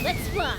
Let's fly!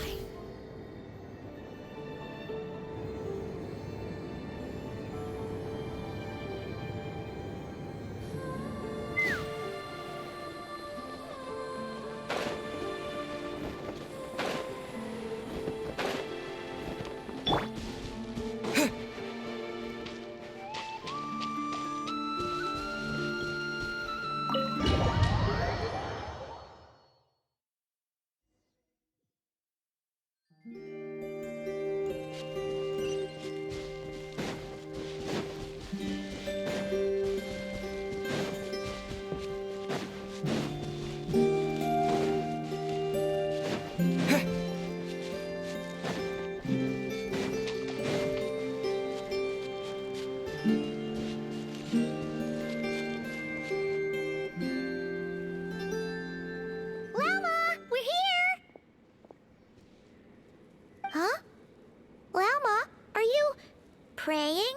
Llama, we're here! Huh? Llama, are you praying?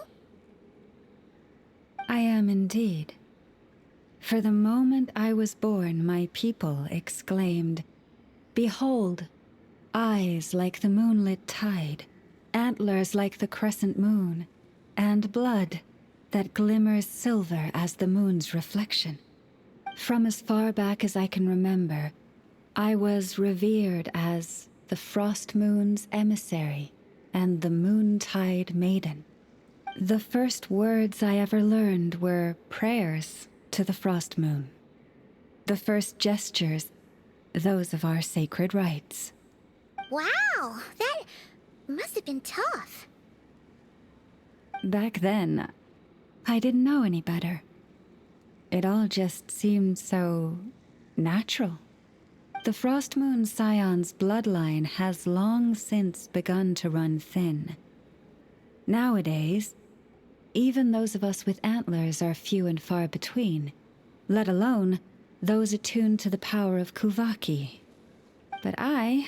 I am indeed. For the moment I was born, my people exclaimed, "Behold, eyes like the moonlit tide, antlers like the crescent moon, and blood that glimmers silver as the moon's reflection." From as far back as I can remember, I was revered as the Frost Moon's emissary and the Moontide Maiden. The first words I ever learned were prayers to the Frost Moon. The first gestures, those of our sacred rites. Wow, that must have been tough. Back then, I didn't know any better. It all just seemed so natural. The Frost Moon Scion's bloodline has long since begun to run thin. Nowadays, even those of us with antlers are few and far between, let alone those attuned to the power of Kuvaki. But I...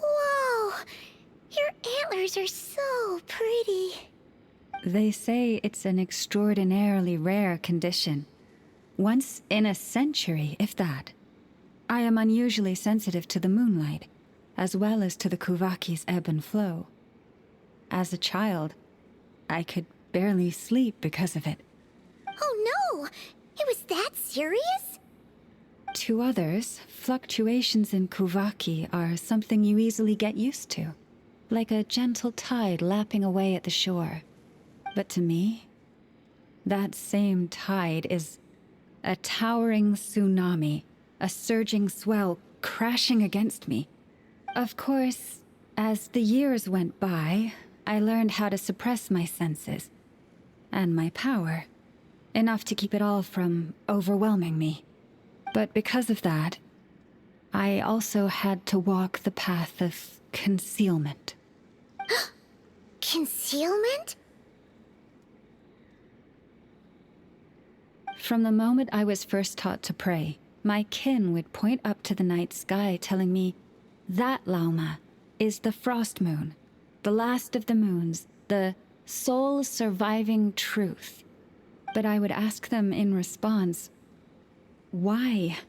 Whoa, your antlers are so pretty. They say it's an extraordinarily rare condition. Once in a century, if that. I am unusually sensitive to the moonlight, as well as to the Kuvaki's ebb and flow. As a child, I could barely sleep because of it. Oh no, it was that serious? To others, fluctuations in Kuvaki are something you easily get used to, like a gentle tide lapping away at the shore. But to me, that same tide is a towering tsunami, a surging swell crashing against me. Of course, as the years went by, I learned how to suppress my senses and my power, enough to keep it all from overwhelming me. But because of that, I also had to walk the path of concealment. Concealment? From the moment I was first taught to pray, my kin would point up to the night sky telling me, "That, Lauma, is the Frost Moon, the last of the moons, the sole surviving truth." But I would ask them in response, why?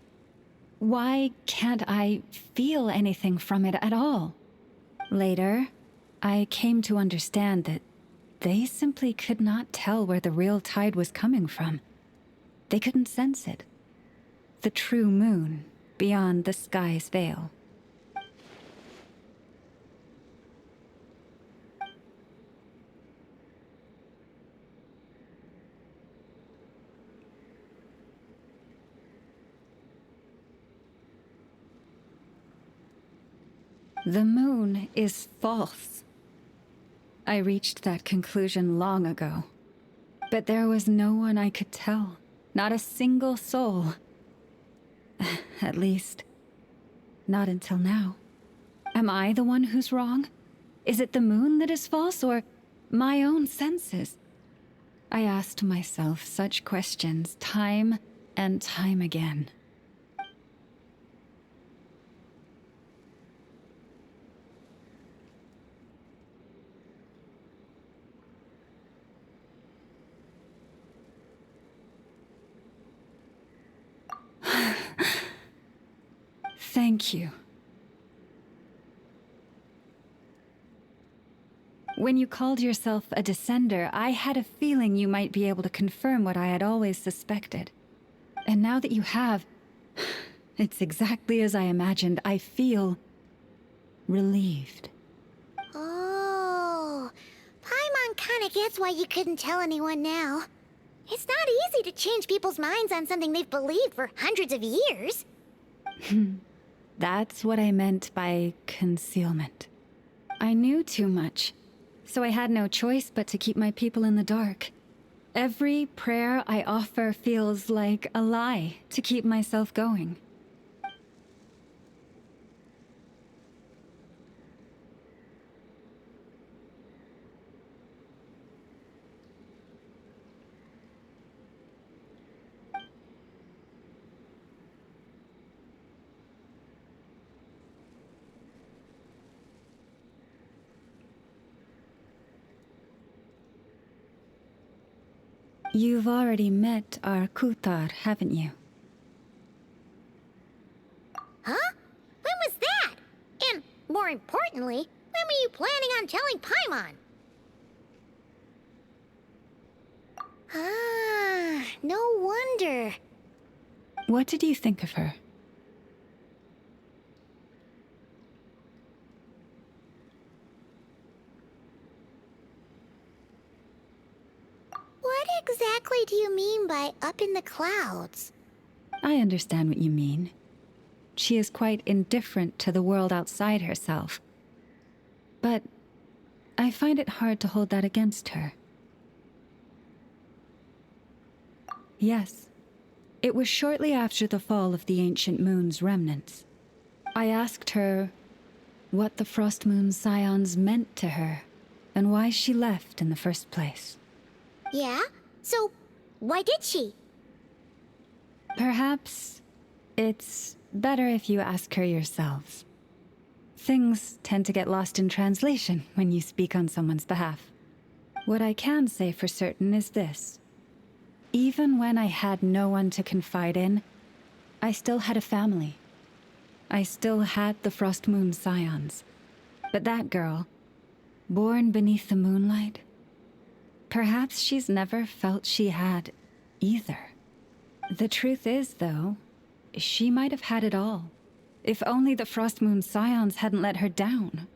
Why can't I feel anything from it at all? Later, I came to understand that they simply could not tell where the real tide was coming from. They couldn't sense it. The true moon beyond the sky's veil. The moon is false. I reached that conclusion long ago. But there was no one I could tell. Not a single soul. At least, not until now. Am I the one who's wrong? Is it the moon that is false, or my own senses? I asked myself such questions time and time again. Thank you. When you called yourself a descender, I had a feeling you might be able to confirm what I had always suspected. And now that you have, it's exactly as I imagined. I feel relieved. Oh, Paimon kinda gets why you couldn't tell anyone now. It's not easy to change people's minds on something they've believed for hundreds of years. That's what I meant by concealment. I knew too much, so I had no choice but to keep my people in the dark. Every prayer I offer feels like a lie to keep myself going. You've already met our Kutar, haven't you? Huh? When was that? And, more importantly, when were you planning on telling Paimon? Ah, no wonder. What did you think of her? What exactly do you mean by up in the clouds? I understand what you mean. She is quite indifferent to the world outside herself. But I find it hard to hold that against her. Yes, it was shortly after the fall of the ancient moon's remnants. I asked her what the Frost Moon Scions meant to her, and why she left in the first place. Yeah? So, why did she? Perhaps it's better if you ask her yourselves. Things tend to get lost in translation when you speak on someone's behalf. What I can say for certain is this. Even when I had no one to confide in, I still had a family. I still had the Frost Moon Scions. But that girl, born beneath the moonlight, perhaps she's never felt she had either. The truth is, though, she might have had it all. If only the Frost Moon Scions hadn't let her down.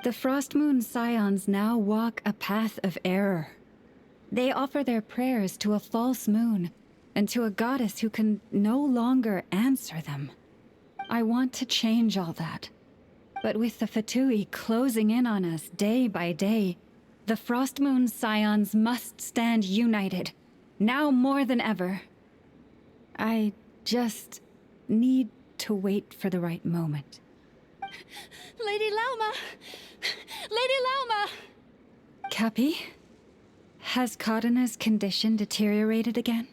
The Frost Moon Scions now walk a path of error. They offer their prayers to a false moon, and to a goddess who can no longer answer them. I want to change all that. But with the Fatui closing in on us day by day, the Frost Moon Scions must stand united, now more than ever. I just need to wait for the right moment. Lady Lauma! Lady Lauma! Cappy? Has Kadena's condition deteriorated again?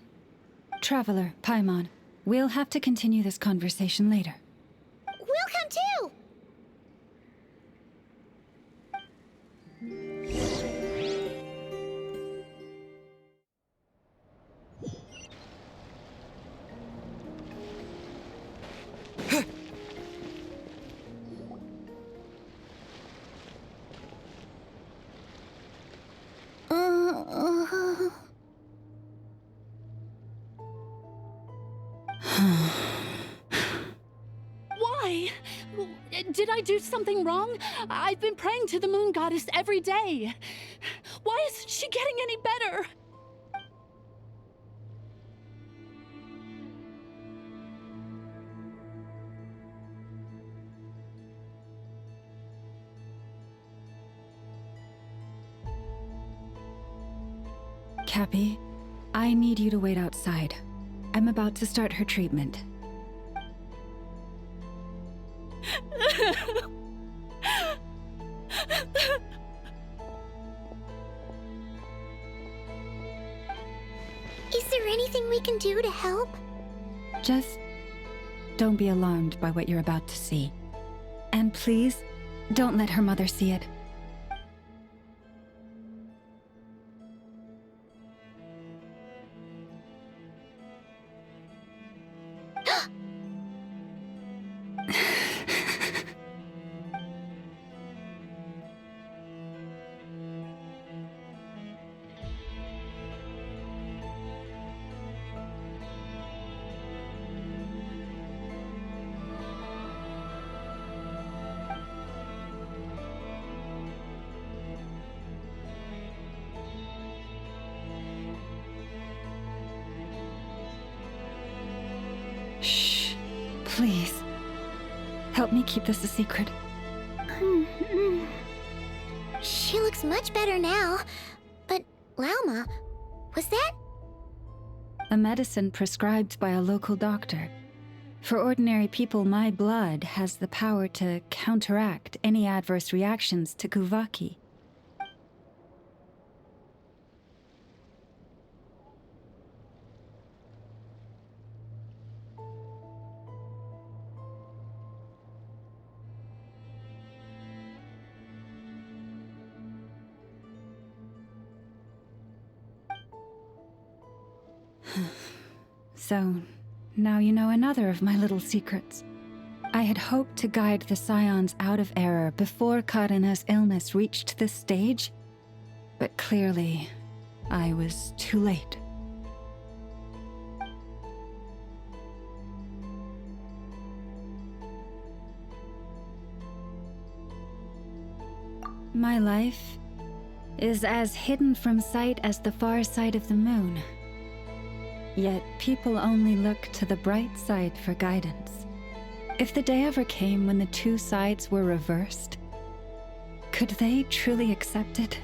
Traveler, Paimon, we'll have to continue this conversation later. We'll come too! Why? Did I do something wrong? I've been praying to the moon goddess every day. Why isn't she getting any better? Cappy, I need you to wait outside. I'm about to start her treatment. Is there anything we can do to help? Just don't be alarmed by what you're about to see. And please, don't let her mother see it. Shh. Please. Help me keep this a secret. She looks much better now. But, Lauma, was that? A medicine prescribed by a local doctor. For ordinary people, my blood has the power to counteract any adverse reactions to Kuvaki. So, now you know another of my little secrets. I had hoped to guide the Scions out of error before Karina's illness reached this stage, but clearly, I was too late. My life is as hidden from sight as the far side of the moon. Yet people only look to the bright side for guidance. If the day ever came when the two sides were reversed, could they truly accept it?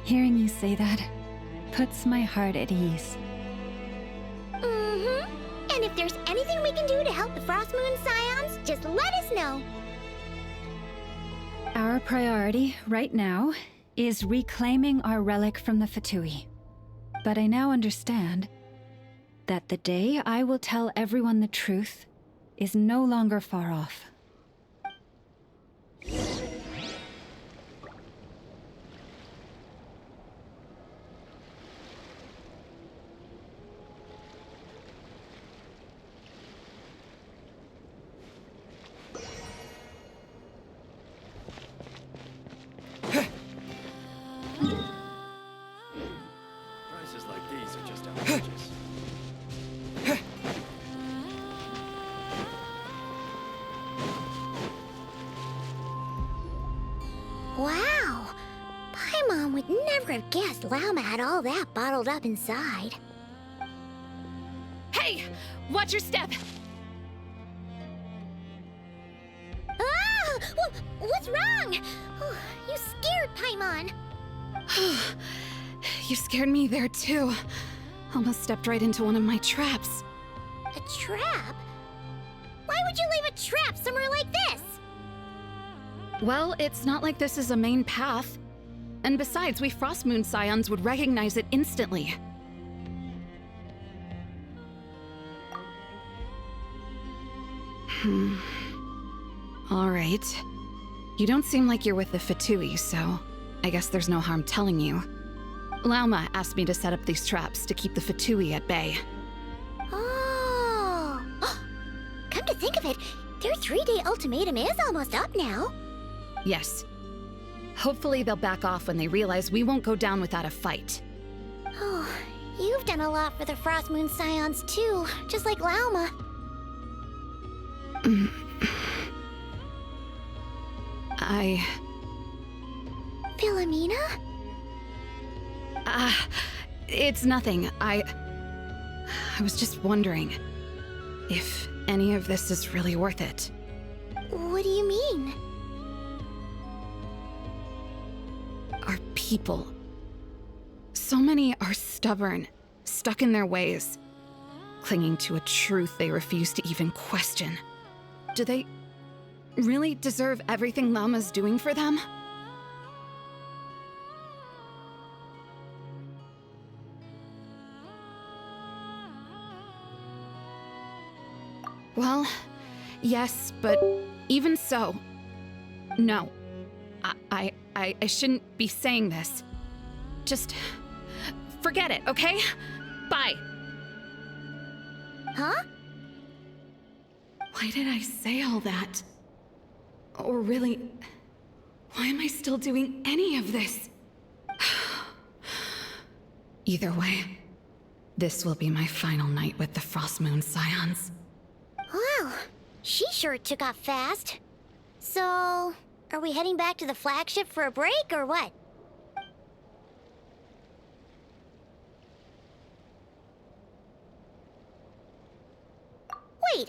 Hearing you say that puts my heart at ease. And if there's anything we can do to help the Frost Moon Scions, just let us know. Our priority, right now, is reclaiming our relic from the Fatui. But I now understand that the day I will tell everyone the truth is no longer far off. Prices like these are just outrageous. Wow! Paimon would never have guessed Lauma had all that bottled up inside. Hey! Watch your step! Ah! What's wrong? Oh, you scared Paimon. You scared me there too. Almost stepped right into one of my traps. A trap? Why would you leave a trap somewhere like this? Well, it's not like this is a main path. And besides, we Frostmoon Scions would recognize it instantly. Alright. You don't seem like you're with the Fatui, so I guess there's no harm telling you. Lauma asked me to set up these traps to keep the Fatui at bay. Oh! Come to think of it, their 3-day ultimatum is almost up now. Yes. Hopefully they'll back off when they realize we won't go down without a fight. Oh, you've done a lot for the Frost Moon Scions too, just like Lauma. Philomena? It's nothing. I was just wondering if any of this is really worth it. What do you mean? Our people. So many are stubborn, stuck in their ways, clinging to a truth they refuse to even question. Do they really deserve everything Lauma's doing for them? Well, yes, but even so, no. I shouldn't be saying this. Just forget it, okay? Bye. Huh? Why did I say all that? Or really, why am I still doing any of this? Either way, this will be my final night with the Frost Moon Scions. Wow, she sure took off fast. So, are we heading back to the flagship for a break, or what? Wait,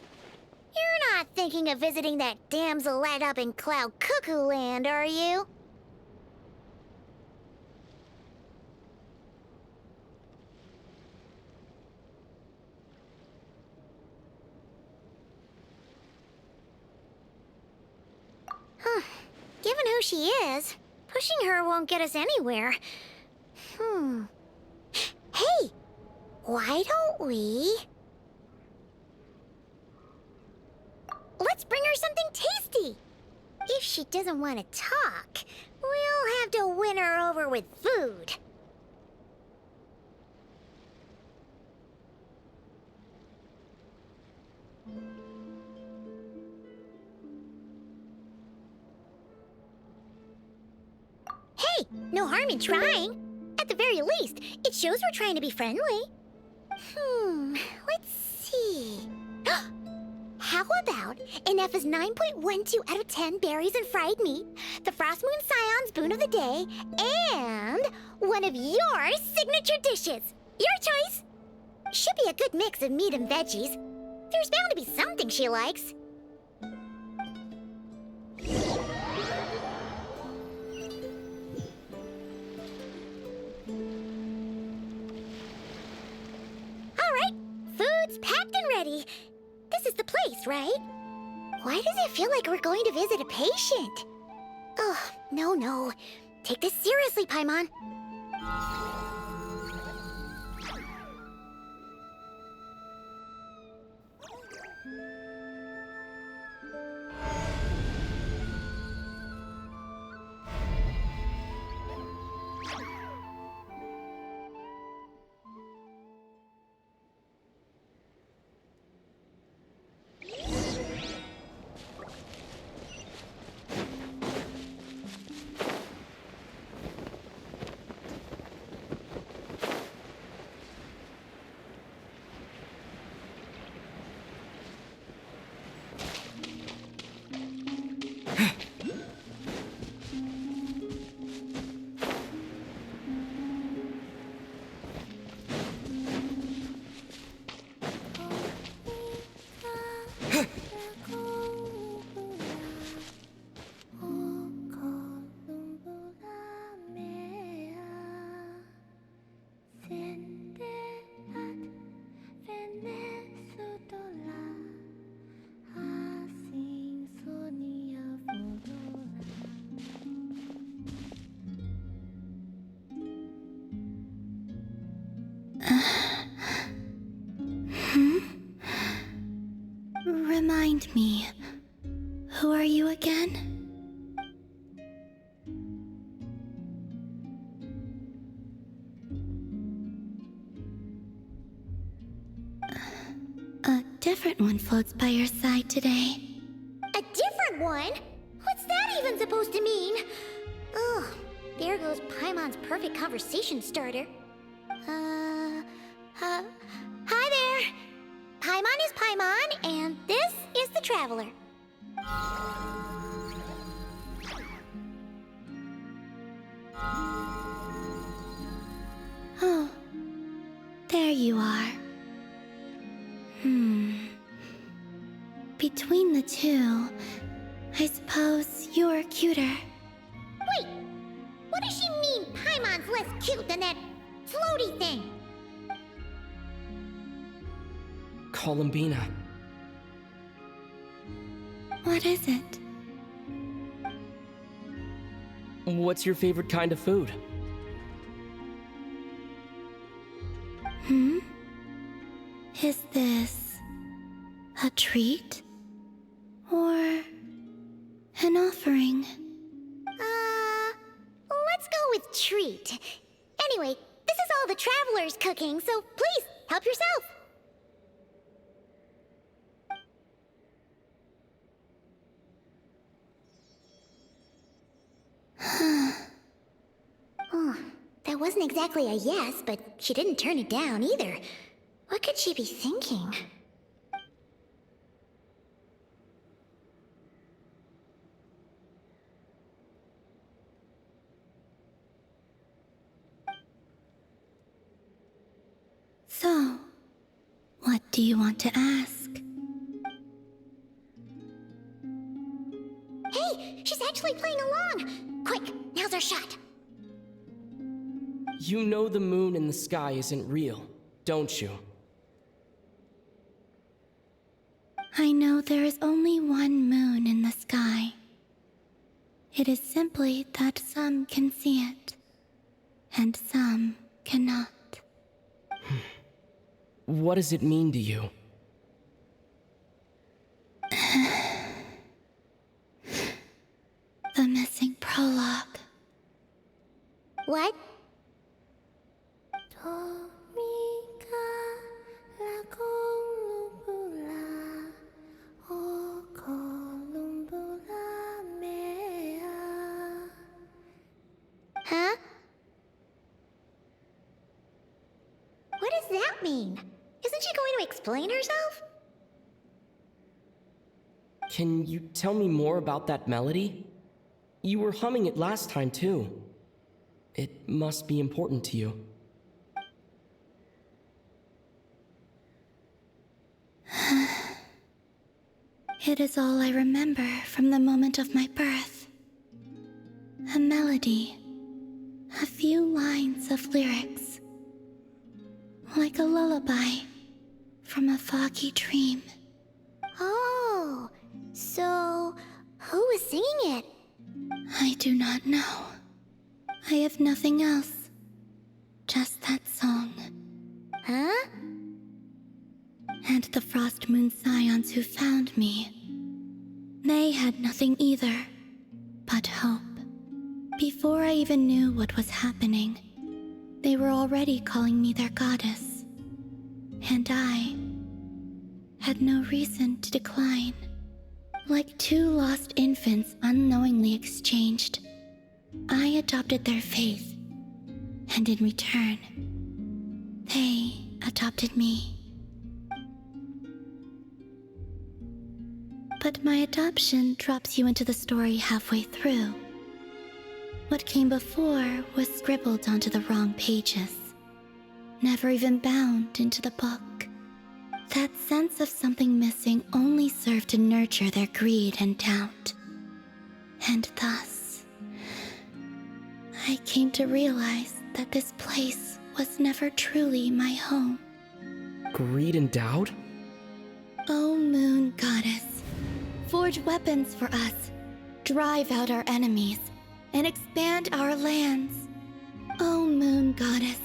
you're not thinking of visiting that damsel light up in Cloud Cuckoo Land, are you? Huh. Given who she is, pushing her won't get us anywhere. Hey! Why don't we... Let's bring her something tasty! If she doesn't want to talk, we'll have to win her over with food. Hey, no harm in trying. At the very least, it shows we're trying to be friendly. Let's see. How about Ineffa's 9.12 out of 10 berries and fried meat, the Frost Moon Scion's boon of the day, and one of your signature dishes? Your choice. Should be a good mix of meat and veggies. There's bound to be something she likes. All right, food's packed and ready. This is the place, right? Why does it feel like we're going to visit a patient? Oh, no. Take this seriously, Paimon. Remind me, who are you again? A different one floats by your side today. A different one? What's that even supposed to mean? Oh, there goes Paimon's perfect conversation starter. Hi there! Paimon is Paimon, and this is the Traveler. Oh, there you are. Between the two, I suppose you're cuter. Wait! What does she mean Paimon's less cute than that floaty thing? Columbina. What is it? What's your favorite kind of food? Is this a treat? Or an offering? Let's go with treat. Anyway, this is all the Traveler's cooking, so please, help yourself. Oh, that wasn't exactly a yes, but she didn't turn it down either. What could she be thinking? So, what do you want to ask? Hey, she's actually playing along! Quick, now's our shot! You know the moon in the sky isn't real, don't you? I know there is only one moon in the sky. It is simply that some can see it, and some cannot. What does it mean to you? The missing prologue. What? Huh? What does that mean? Isn't she going to explain herself? Can you tell me more about that melody? You were humming it last time, too. It must be important to you. It is all I remember from the moment of my birth. A melody. A few lines of lyrics. Like a lullaby from a foggy dream. Oh, so who was singing it? I do not know. I have nothing else. Just that song. Huh? And the Frost Moon Scions who found me. They had nothing either, but hope. Before I even knew what was happening, they were already calling me their goddess. And I had no reason to decline. Like two lost infants unknowingly exchanged, I adopted their faith. And in return, they adopted me. But my adoption drops you into the story halfway through. What came before was scribbled onto the wrong pages, never even bound into the book. That sense of something missing only served to nurture their greed and doubt. And thus, I came to realize that this place was never truly my home. Greed and doubt? O Moon Goddess, forge weapons for us, drive out our enemies, and expand our lands. O Moon Goddess,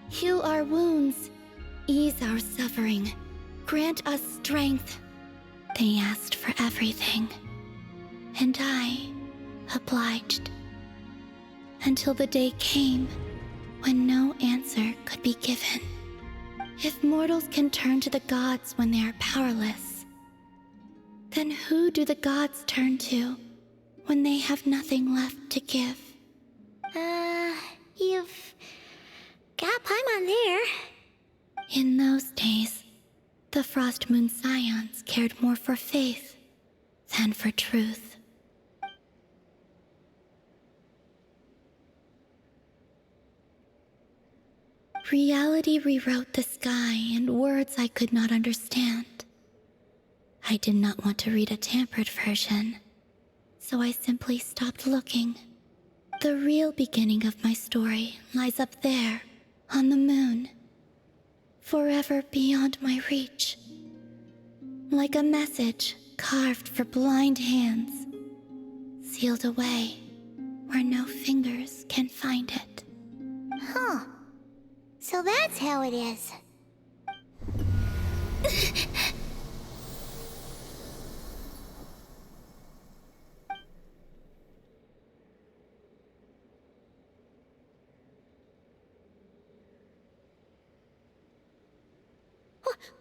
heal our wounds, ease our suffering, grant us strength. They asked for everything, and I obliged. Until the day came when no answer could be given. If mortals can turn to the gods when they are powerless, then who do the gods turn to when they have nothing left to give? You've got Paimon there. In those days, the Frost Moon Scions cared more for faith than for truth. Reality rewrote the sky in words I could not understand. I did not want to read a tampered version, so I simply stopped looking. The real beginning of my story lies up there, on the moon, forever beyond my reach. Like a message carved for blind hands, sealed away where no fingers can find it. Huh. So that's how it is.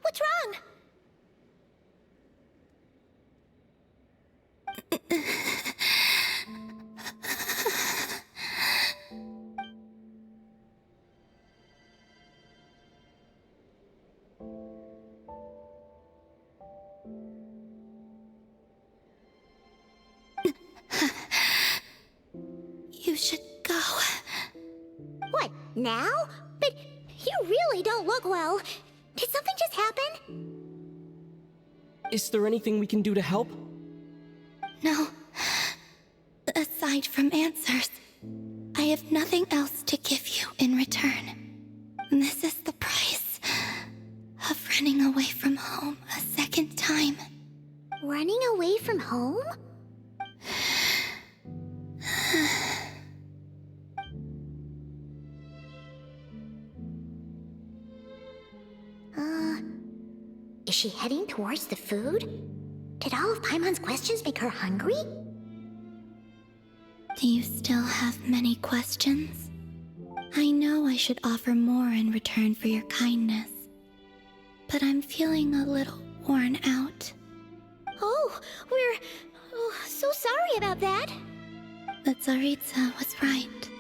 What's wrong? You should go. What, now? But you really don't look well. Did something just happen? Is there anything we can do to help? No. Aside from answers, I have nothing else to give you in return. This is the price of running away from home a second time. Running away from home? Is she heading towards the food? Did all of Paimon's questions make her hungry? Do you still have many questions? I know I should offer more in return for your kindness, but I'm feeling a little worn out. Oh, we're so sorry about that. The Tsaritsa was right.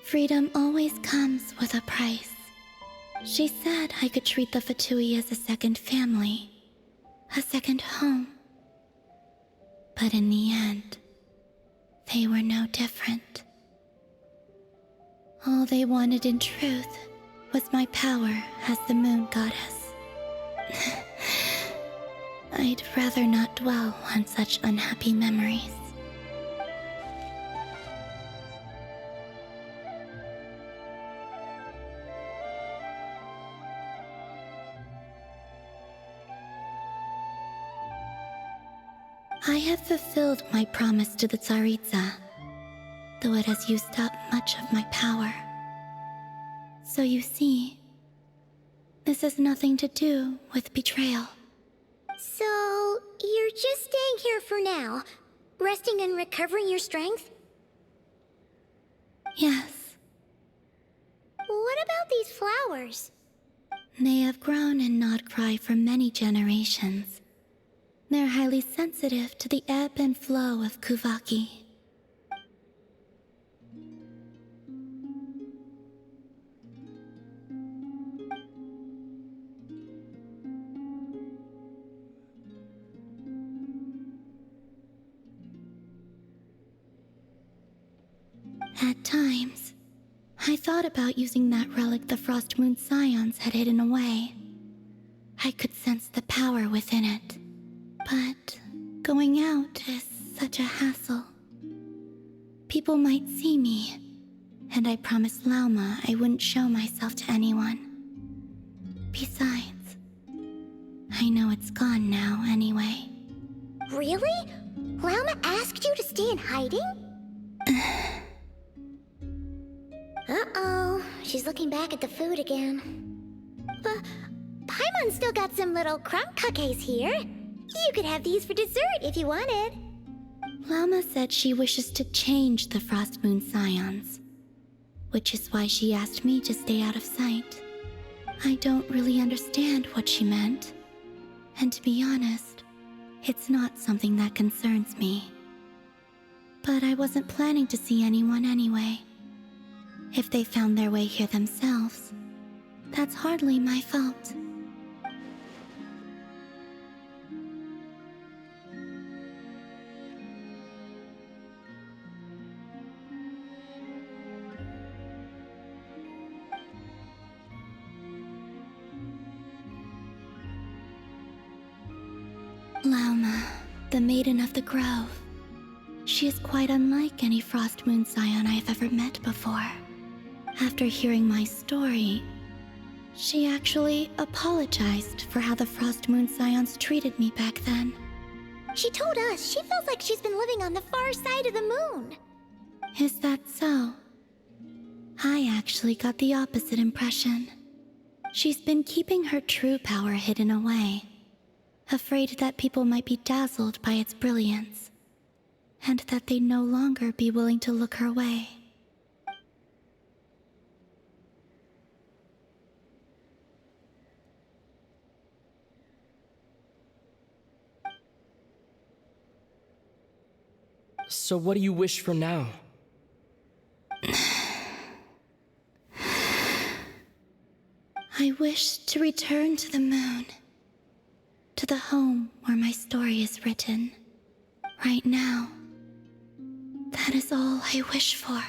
Freedom always comes with a price. She said I could treat the Fatui as a second family, a second home. But in the end, they were no different. All they wanted in truth was my power as the moon goddess. I'd rather not dwell on such unhappy memories. I have fulfilled my promise to the Tsaritsa, though it has used up much of my power. So you see, this has nothing to do with betrayal. So, you're just staying here for now, resting and recovering your strength? Yes, What about these flowers? they have grown in Nodcry for many generations. They're highly sensitive to the ebb and flow of Kuvaki. At times, I thought about using that relic the Frost Moon Scions had hidden away. I could sense the power within it. But going out is such a hassle. People might see me, and I promised Lauma I wouldn't show myself to anyone. Besides, I know it's gone now anyway. Really? Lauma asked you to stay in hiding? Uh-oh, she's looking back at the food again. But Paimon still got some little crumb cookies here. You could have these for dessert if you wanted. Lauma said she wishes to change the Frost Moon Scions, which is why she asked me to stay out of sight. I don't really understand what she meant, and to be honest, it's not something that concerns me. But I wasn't planning to see anyone anyway. If they found their way here themselves, that's hardly my fault. Lauma, the Maiden of the Grove. She is quite unlike any Frost Moon Scion I have ever met before. After hearing my story, she actually apologized for how the Frost Moon Scions treated me back then. She told us she feels like she's been living on the far side of the moon. Is that so? I actually got the opposite impression. She's been keeping her true power hidden away, afraid that people might be dazzled by its brilliance, and that they'd no longer be willing to look her way. So what do you wish for now? I wish to return to the moon, to the home where my story is written. Right now, that is all I wish for.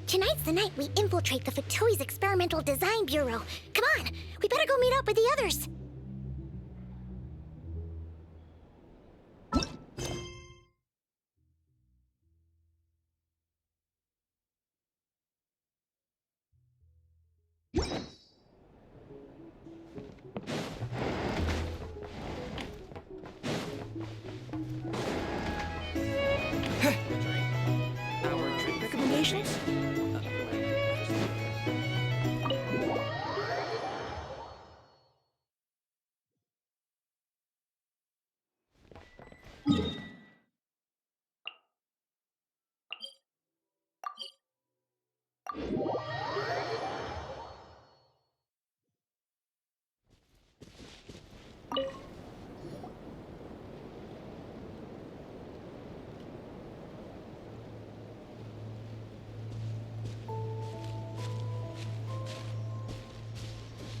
Tonight's the night we infiltrate the Fatoi's Experimental Design Bureau. Come on, we better go meet up with the others. Our drink recommendations?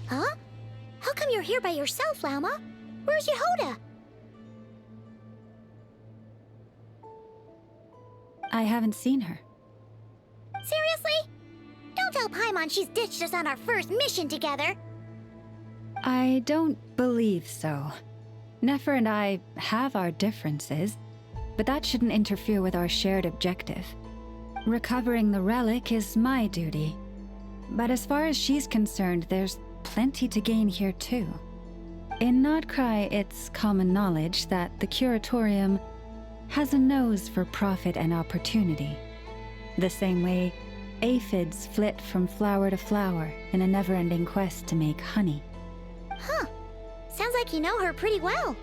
Huh? How come you're here by yourself, Lauma? Where's Yehoda? I haven't seen her. Seriously? Don't tell Paimon she's ditched us on our first mission together. I don't believe so. Nefer and I have our differences, but that shouldn't interfere with our shared objective. Recovering the relic is my duty. But as far as she's concerned, there's plenty to gain here too. In Nodcry, it's common knowledge that the Curatorium has a nose for profit and opportunity. The same way aphids flit from flower to flower in a never-ending quest to make honey. Huh. Sounds like you know her pretty well.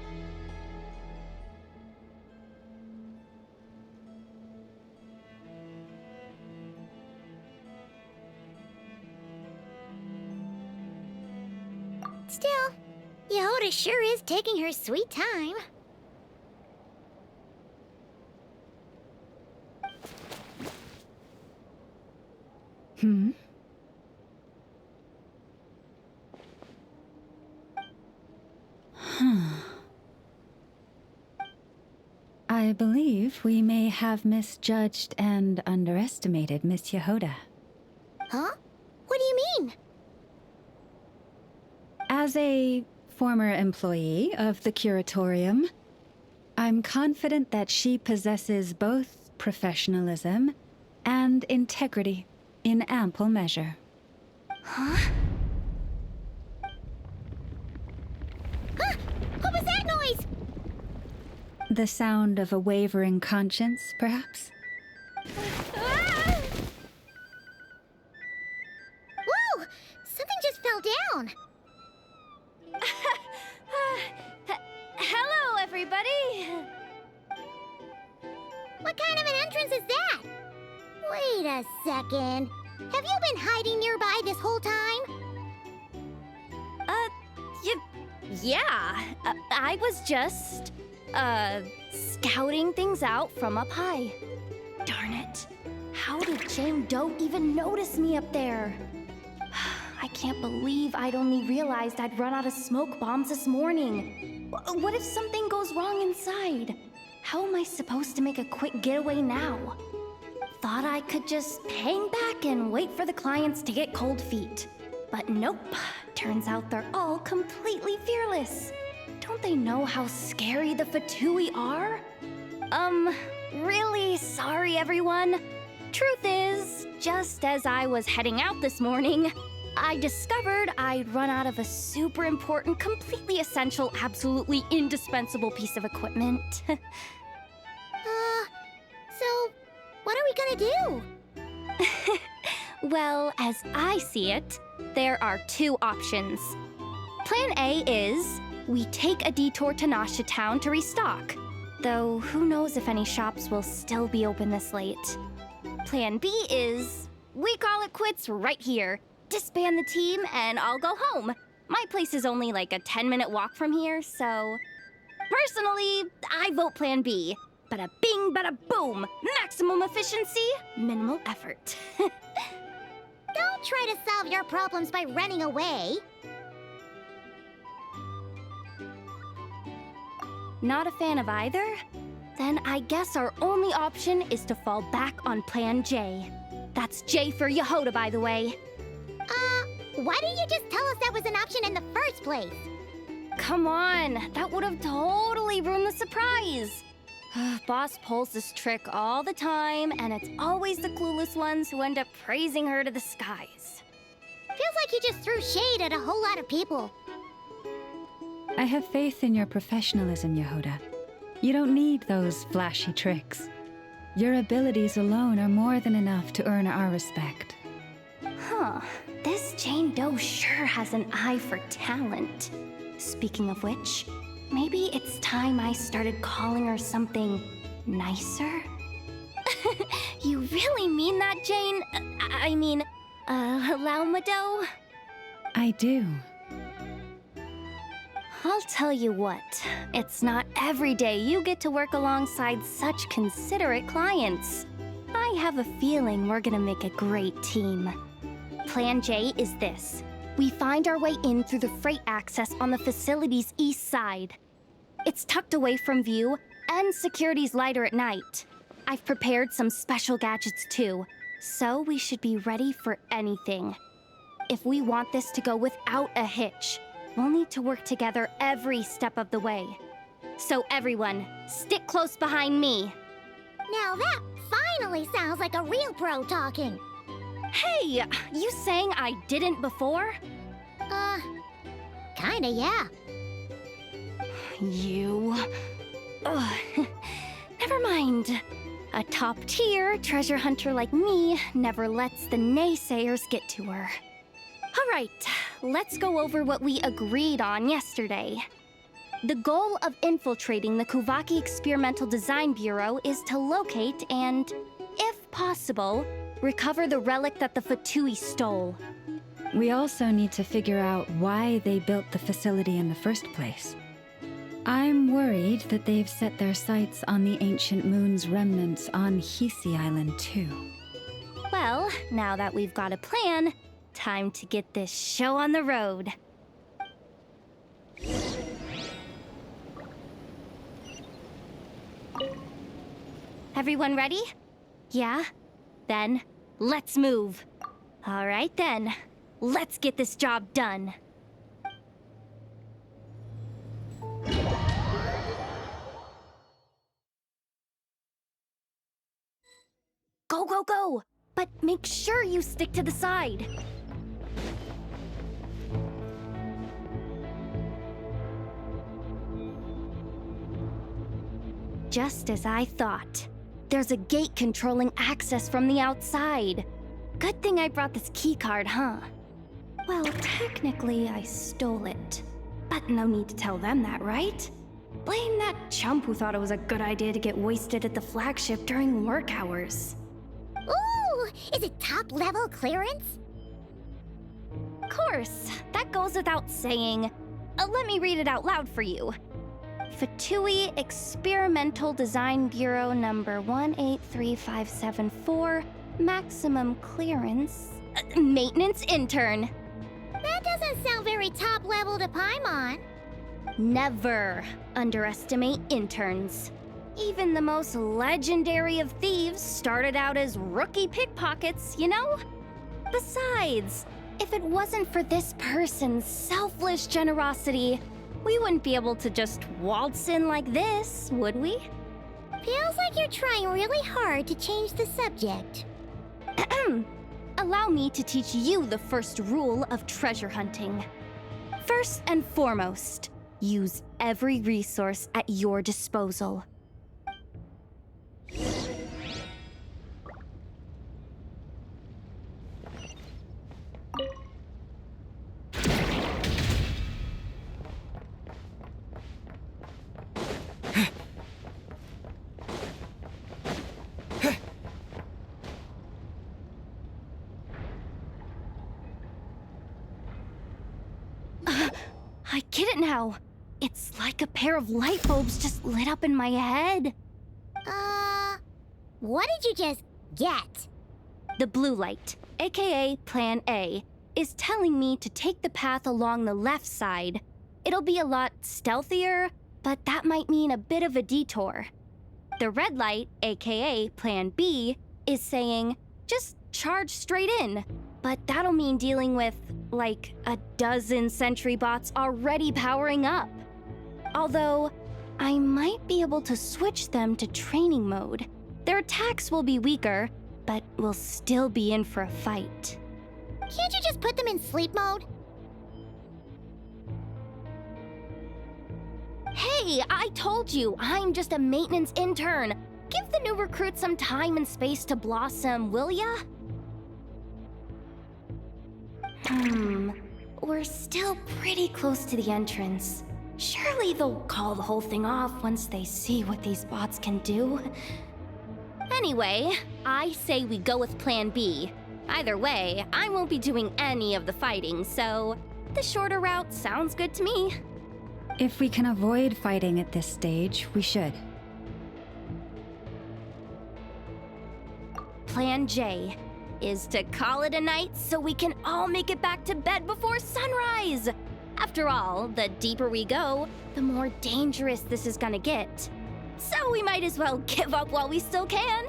Still, Yehoda sure is taking her sweet time. Hmm? I believe we may have misjudged and underestimated Miss Yehoda. Huh? What do you mean? As a former employee of the Curatorium, I'm confident that she possesses both professionalism and integrity in ample measure. Huh? The sound of a wavering conscience, perhaps? Whoa! Something just fell down. Hello, everybody! What kind of an entrance is that? Wait a second. Have you been hiding nearby this whole time? Yeah. I was just, scouting things out from up high. Darn it. How did Jane Doe even notice me up there? I can't believe I'd only realized I'd run out of smoke bombs this morning. What if something goes wrong inside? How am I supposed to make a quick getaway now? Thought I could just hang back and wait for the clients to get cold feet. But nope. Turns out they're all completely fearless. Don't they know how scary the Fatui are? Really sorry, everyone. Truth is, just as I was heading out this morning, I discovered I'd run out of a super important, completely essential, absolutely indispensable piece of equipment. So, what are we gonna do? Well, as I see it, there are two options. Plan A is we take a detour to Nasha Town to restock, though who knows if any shops will still be open this late. Plan B is we call it quits right here, disband the team, and I'll go home. My place is only like a 10-minute walk from here, so... Personally, I vote Plan B. Bada bing, bada boom! Maximum efficiency, minimal effort. Don't try to solve your problems by running away. Not a fan of either? Then I guess our only option is to fall back on Plan J. That's J for Yehoda, by the way. Why didn't you just tell us that was an option in the first place? Come on, that would have totally ruined the surprise. Boss pulls this trick all the time, and it's always the clueless ones who end up praising her to the skies. Feels like you just threw shade at a whole lot of people. I have faith in your professionalism, Yehoda. You don't need those flashy tricks. Your abilities alone are more than enough to earn our respect. Huh, this Jane Doe sure has an eye for talent. Speaking of which, maybe it's time I started calling her something nicer? You really mean that, Jane? Laumado? I do. I'll tell you what, it's not every day you get to work alongside such considerate clients. I have a feeling we're gonna make a great team. Plan J is this. We find our way in through the freight access on the facility's east side. It's tucked away from view, and security's lighter at night. I've prepared some special gadgets too, so we should be ready for anything. If we want this to go without a hitch, we'll need to work together every step of the way. So everyone, stick close behind me. Now that finally sounds like a real pro talking. Hey, you saying I didn't before? Kinda, yeah. You... Ugh. Never mind. A top-tier treasure hunter like me never lets the naysayers get to her. All right, let's go over what we agreed on yesterday. The goal of infiltrating the Kuvaki Experimental Design Bureau is to locate and, if possible, recover the relic that the Fatui stole. We also need to figure out why they built the facility in the first place. I'm worried that they've set their sights on the ancient moon's remnants on Hisi Island too. Well, now that we've got a plan, time to get this show on the road. Everyone ready? Yeah? Then, let's move. All right then, let's get this job done. Go, go, go! But make sure you stick to the side. Just as I thought. There's a gate controlling access from the outside. Good thing I brought this keycard, huh? Well, technically, I stole it. But no need to tell them that, right? Blame that chump who thought it was a good idea to get wasted at the flagship during work hours. Ooh, is it top-level clearance? Of course, that goes without saying. Let me read it out loud for you. Fatui Experimental Design Bureau number 183574, maximum clearance, maintenance intern. That doesn't sound very top-level to Paimon. Never underestimate interns. Even the most legendary of thieves started out as rookie pickpockets, you know? Besides, if it wasn't for this person's selfless generosity, we wouldn't be able to just waltz in like this, would we? Feels like you're trying really hard to change the subject. Allow me to teach you the first rule of treasure hunting. First and foremost, use every resource at your disposal. I get it now. It's like a pair of light bulbs just lit up in my head. What did you just get? The blue light, aka Plan A, is telling me to take the path along the left side. It'll be a lot stealthier, but that might mean a bit of a detour. The red light, aka Plan B, is saying, just charge straight in. But that'll mean dealing with, like, a dozen sentry bots already powering up. Although, I might be able to switch them to training mode. Their attacks will be weaker, but we'll still be in for a fight. Can't you just put them in sleep mode? Hey, I told you, I'm just a maintenance intern. Give the new recruits some time and space to blossom, will ya? We're still pretty close to the entrance. Surely they'll call the whole thing off once they see what these bots can do. Anyway, I say we go with Plan B. Either way, I won't be doing any of the fighting, so the shorter route sounds good to me. If we can avoid fighting at this stage, we should. Plan J is to call it a night so we can all make it back to bed before sunrise. After all, the deeper we go, the more dangerous this is gonna get. So we might as well give up while we still can.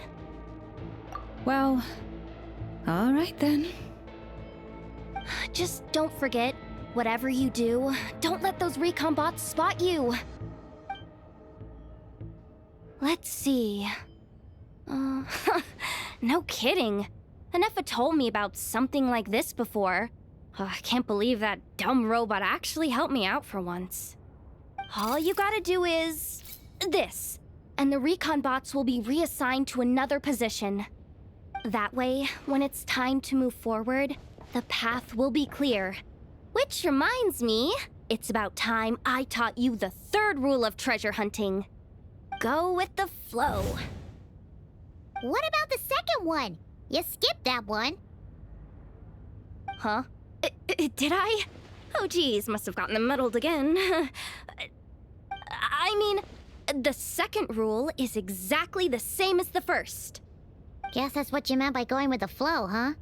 Well, all right then. Just don't forget, whatever you do, don't let those recon bots spot you. Let's see. No kidding. Anefa told me about something like this before. I can't believe that dumb robot actually helped me out for once. All you gotta do is this, and the recon bots will be reassigned to another position. That way, when it's time to move forward, the path will be clear. Which reminds me, it's about time I taught you the third rule of treasure hunting. Go with the flow. What about the second one? You skipped that one. Huh? Did I? Oh geez, must have gotten them muddled again. I mean, the second rule is exactly the same as the first. Guess that's what you meant by going with the flow, huh?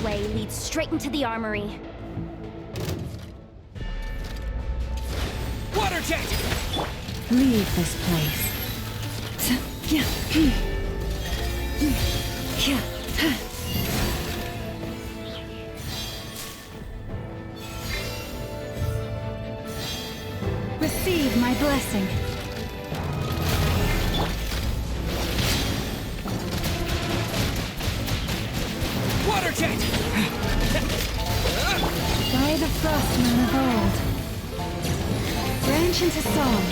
way leads straight into the armory. Water jet! Leave this place. Receive my blessing. Water jet! By the frostmoon of old. Branch into song.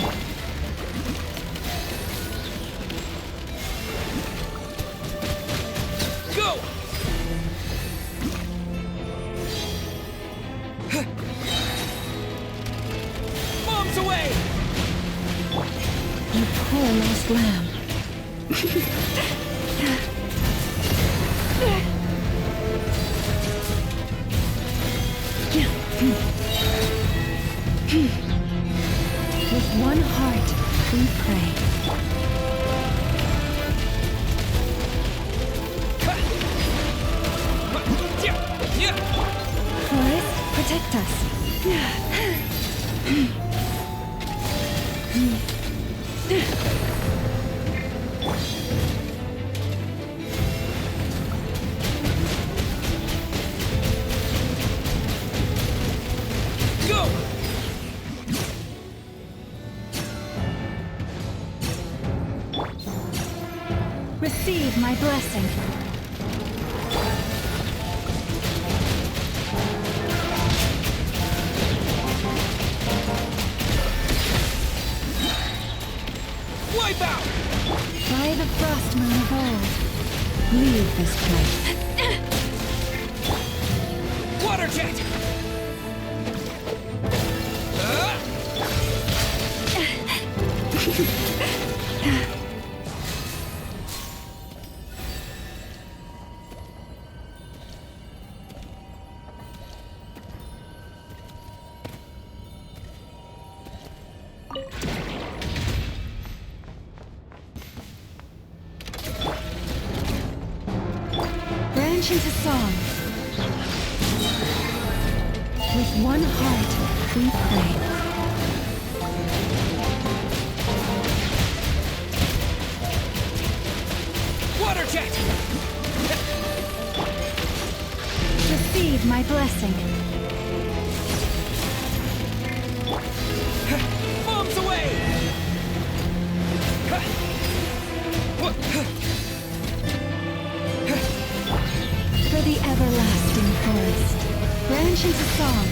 Go! Bombs away! You poor lost lamb. With one heart, we pray. Forest, protect us. Go! Receive my blessing. Wipe out! By the frostmoon of old, leave this place. Water jet! Branch into song. With one heart, we pray. Water jet! Receive my blessing. Bombs away! For the everlasting forest. Branch into song.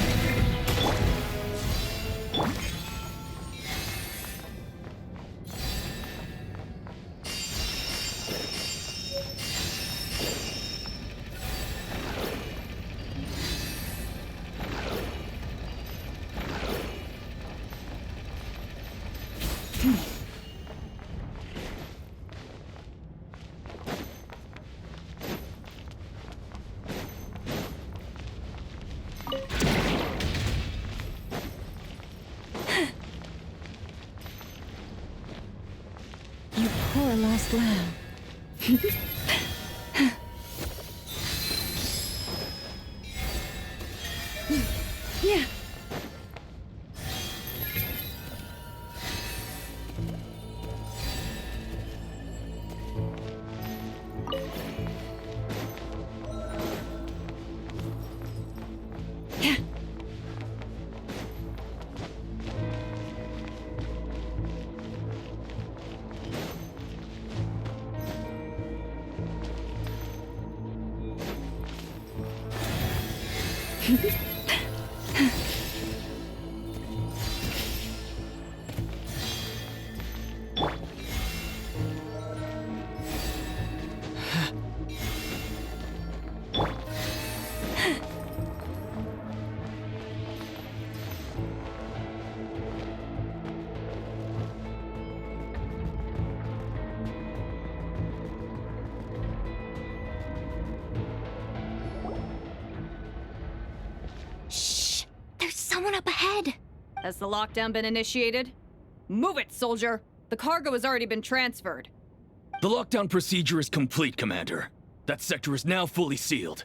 You poor lost lamb. Yeah. Someone up ahead! Has the lockdown been initiated? Move it, soldier! The cargo has already been transferred. The lockdown procedure is complete, Commander. That sector is now fully sealed.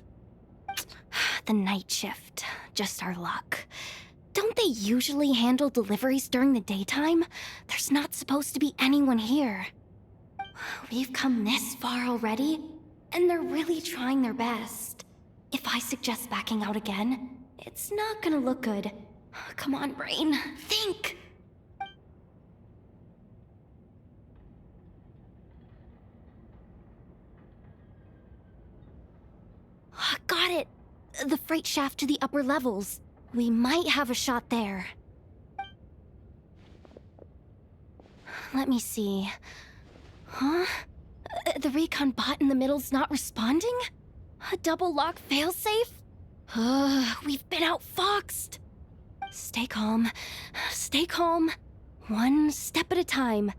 The night shift. Just our luck. Don't they usually handle deliveries during the daytime? There's not supposed to be anyone here. We've come this far already, and they're really trying their best. If I suggest backing out again, it's not gonna look good. Come on, brain. Think! Got it! The freight shaft to the upper levels. We might have a shot there. Let me see. Huh? The recon bot in the middle's not responding? A double lock failsafe? We've been outfoxed! Stay calm. Stay calm. One step at a time.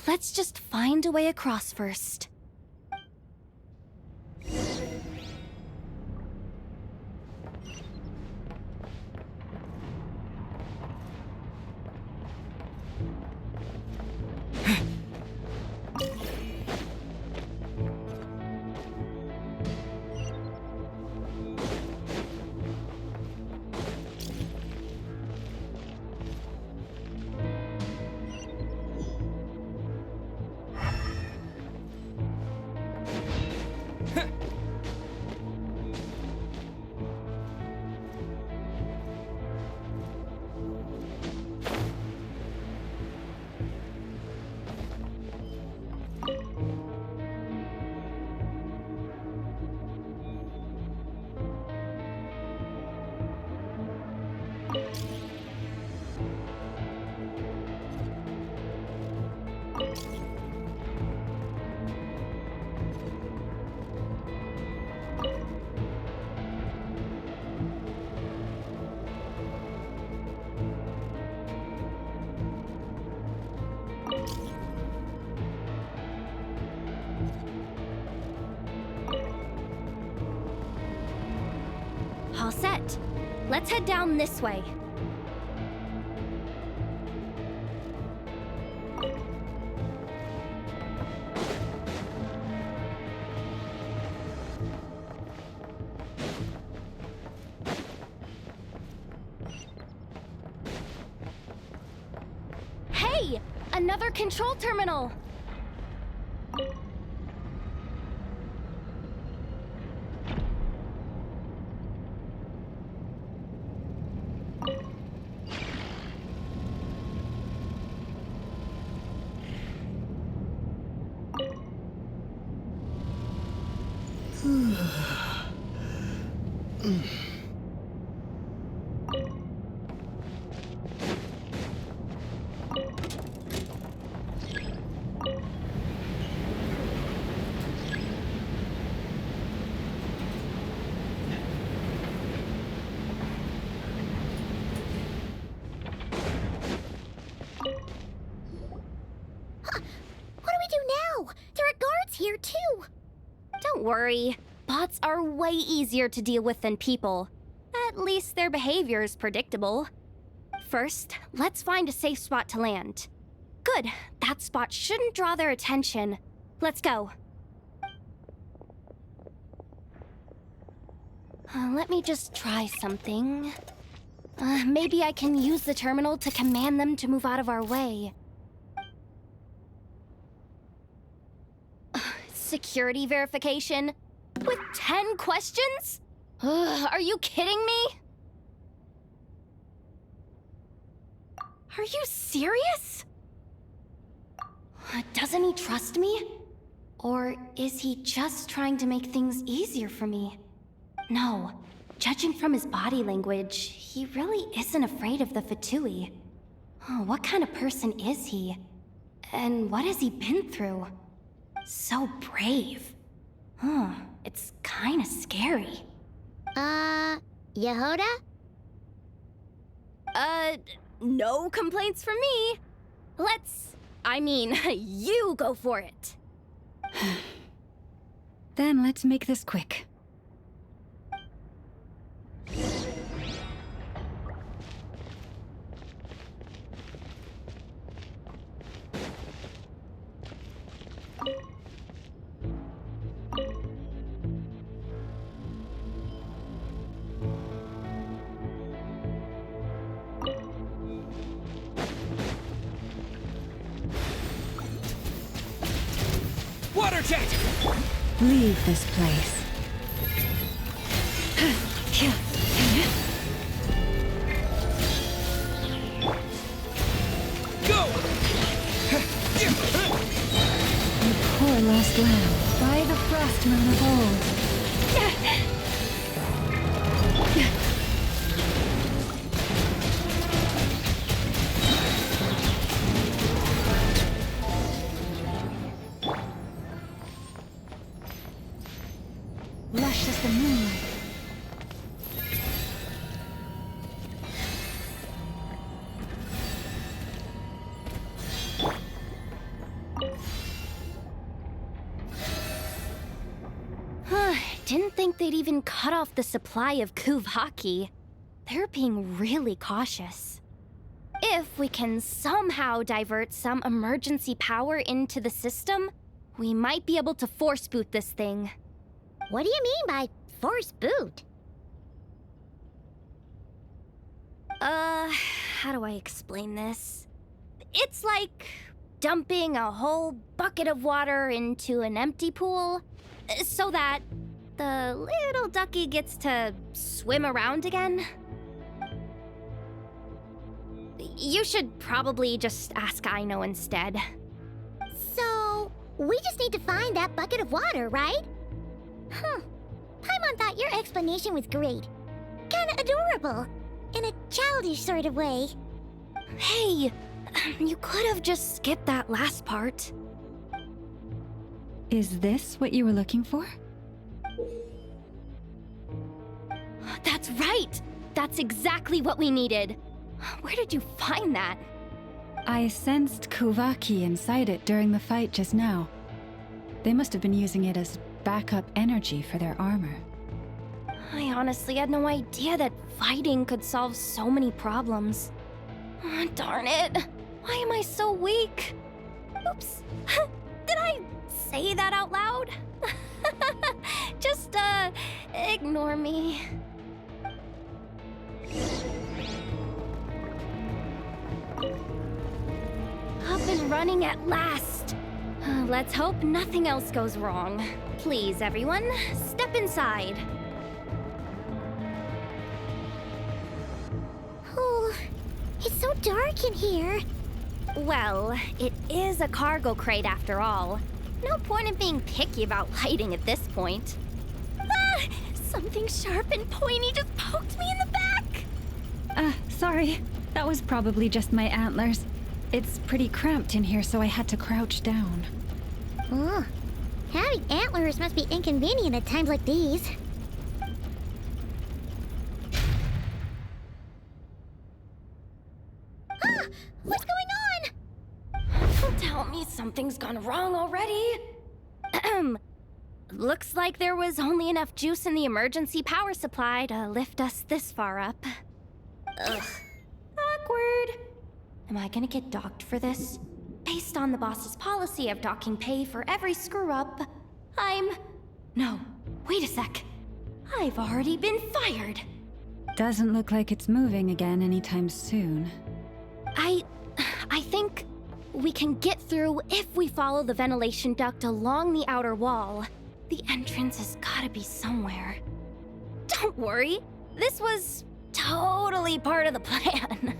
Let's just find a way across first. All set. Let's head down this way. Hey! Another control terminal! Here too. Don't worry. Bots are way easier to deal with than people. At least their behavior is predictable. First, let's find a safe spot to land. Good. That spot shouldn't draw their attention. Let's go. Let me just try something. Maybe I can use the terminal to command them to move out of our way. Security verification? With 10 questions? Are you kidding me? Are you serious? Doesn't he trust me? Or is he just trying to make things easier for me? No. Judging from his body language, he really isn't afraid of the Fatui. What kind of person is he? And what has he been through? So brave. It's kinda scary. Yehoda? No complaints from me. You go for it. Then let's make this quick. Water jet! Leave this place. Go! You poor lost lamb, by the frost moon of old. Lush as the moonlight. Didn't think they'd even cut off the supply of Kuvaki. They're being really cautious. If we can somehow divert some emergency power into the system, we might be able to force boot this thing. What do you mean by force boot? How do I explain this? It's like dumping a whole bucket of water into an empty pool so that the little ducky gets to swim around again. You should probably just ask Aino instead. So, we just need to find that bucket of water, right? Huh. Paimon thought your explanation was great. Kinda adorable. In a childish sort of way. Hey, you could have just skipped that last part. Is this what you were looking for? That's right! That's exactly what we needed. Where did you find that? I sensed Kuvaki inside it during the fight just now. They must have been using it as backup energy for their armor. I honestly had no idea that fighting could solve so many problems. Darn it! Why am I so weak? Oops. Did I say that out loud? Just, ignore me. Up and running at last. Let's hope nothing else goes wrong. Please, everyone, step inside. Oh, it's so dark in here. Well, it is a cargo crate after all. No point in being picky about lighting at this point. Ah! Something sharp and pointy just poked me in the back! Sorry. That was probably just my antlers. It's pretty cramped in here, so I had to crouch down. Oh, having antlers must be inconvenient at times like these. Ah! What's going on? Don't tell me something's gone wrong already. Looks like there was only enough juice in the emergency power supply to lift us this far up. Ugh. Awkward. Am I gonna get docked for this? Based on the boss's policy of docking pay for every screw-up, No, wait a sec. I've already been fired. Doesn't look like it's moving again anytime soon. I think we can get through if we follow the ventilation duct along the outer wall. The entrance has gotta be somewhere. Don't worry, this was totally part of the plan.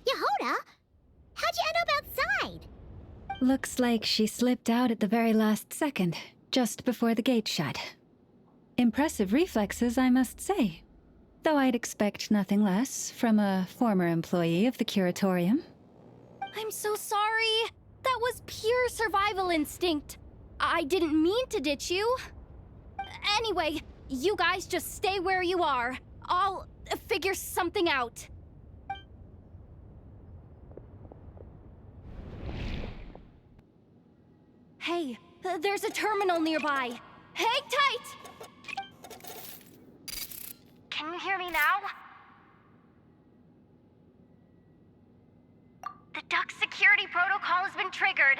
Yehoda? How'd you end up outside? Looks like she slipped out at the very last second, just before the gate shut. Impressive reflexes, I must say. Though I'd expect nothing less from a former employee of the Curatorium. I'm so sorry. That was pure survival instinct. I didn't mean to ditch you. Anyway, you guys just stay where you are. I'll figure something out. Hey, There's a terminal nearby. Hang tight! Can you hear me now? The duct security protocol has been triggered.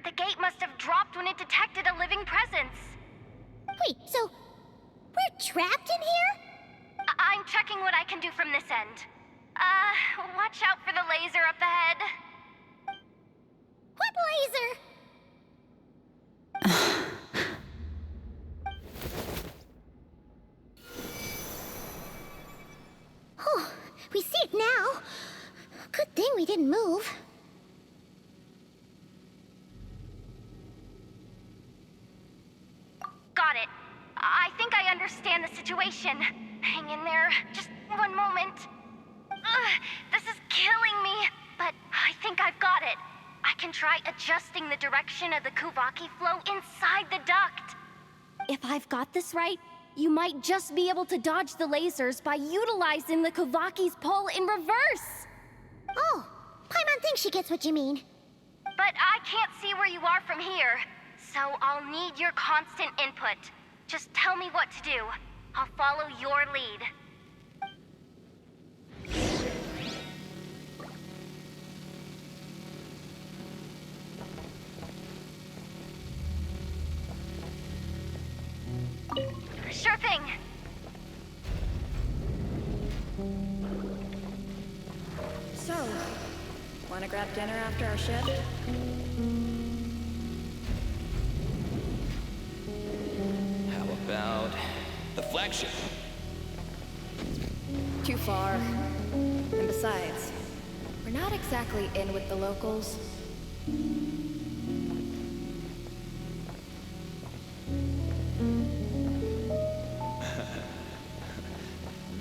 The gate must have dropped when it detected a living presence. Wait, so we're trapped in here? I'm checking what I can do from this end. Watch out for the laser up ahead. What laser? Oh, we see it now. Good thing we didn't move. Got it. I think I understand the situation. Hang in there. Just one moment. This is killing me, but I think I've got it. I can try adjusting the direction of the Kuvaki flow inside the duct. If I've got this right, you might just be able to dodge the lasers by utilizing the Kuvaki's pull in reverse. Oh, Paimon thinks she gets what you mean. But I can't see where you are from here, so I'll need your constant input. Just tell me what to do. I'll follow your lead. Sure thing. So, wanna grab dinner after our shift? How about the flagship? Too far. And besides, we're not exactly in with the locals.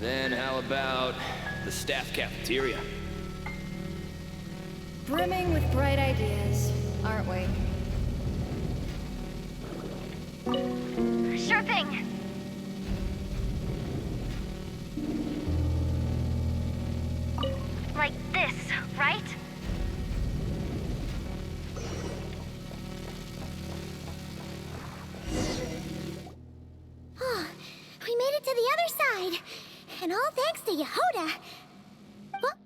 Then how about the staff cafeteria? Brimming with bright ideas, aren't we? Sure thing. Like this, right? Oh, we made it to the other side. And all thanks to Yehoda. Well,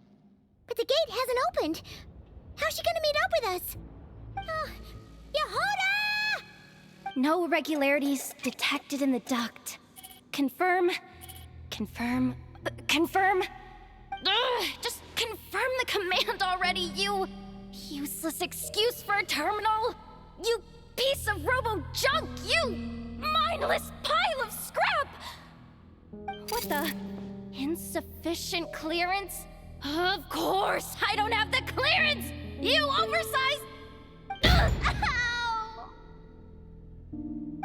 but the gate hasn't opened. How's she gonna meet up with us? Yehoda! No irregularities detected in the duct. Confirm. Confirm. Confirm. Ugh, just confirm the command already, you useless excuse for a terminal. You piece of robo-junk, you mindless pile of scrap! What the? Insufficient clearance? Of course, I don't have the clearance! You oversized... Ugh, ow!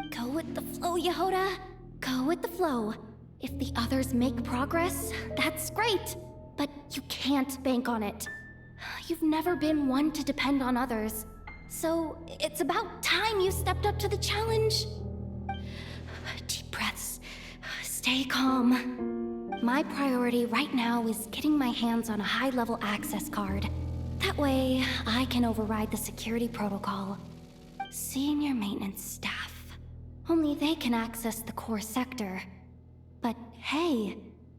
Go with the flow, Yehoda. Go with the flow. If the others make progress, that's great. But you can't bank on it. You've never been one to depend on others. So it's about time you stepped up to the challenge. Deep breaths. Stay calm. My priority right now is getting my hands on a high-level access card. That way, I can override the security protocol. Senior maintenance staff. Only they can access the core sector. But hey,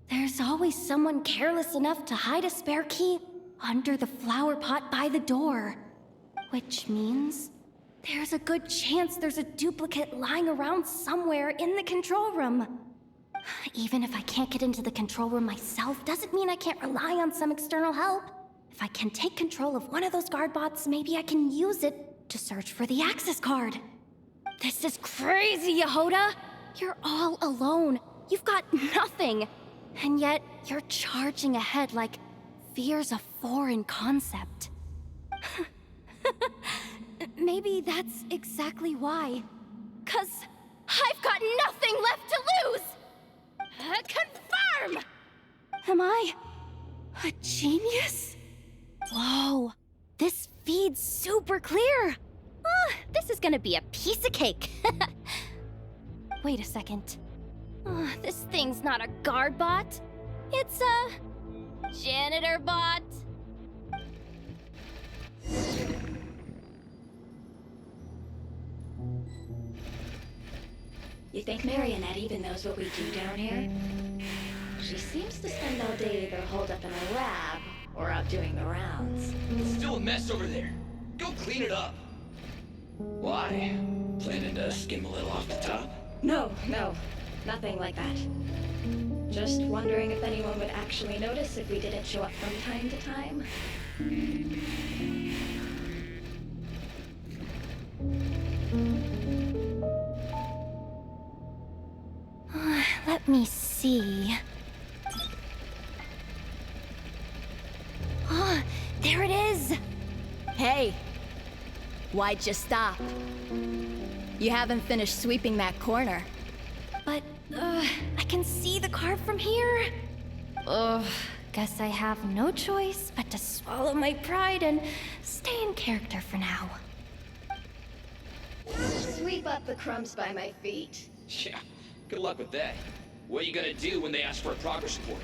there's always someone careless enough to hide a spare key under the flower pot by the door. Which means there's a good chance there's a duplicate lying around somewhere in the control room. Even if I can't get into the control room myself, doesn't mean I can't rely on some external help. If I can take control of one of those guard bots, maybe I can use it to search for the access card. This is crazy, Yehoda! You're all alone. You've got nothing. And yet, you're charging ahead like fear's a foreign concept. Maybe that's exactly why. 'Cause I've got nothing left to lose! Confirm! Am I a genius? Whoa, this feed's super clear. This is gonna be a piece of cake. Wait a second. This thing's not a guard bot. It's a janitor bot. You think Marionette even knows what we do down here? She seems to spend all day either holed up in a lab or out doing the rounds. It's still a mess over there. Go clean it up. Why? Planning to skim a little off the top? No, nothing like that. Just wondering if anyone would actually notice if we didn't show up from time to time. Let me see. Oh, there it is! Hey! Why'd you stop? You haven't finished sweeping that corner. But, I can see the car from here. Guess I have no choice but to swallow my pride and stay in character for now. Sweep up the crumbs by my feet. Yeah, good luck with that. What are you gonna do when they ask for a progress report?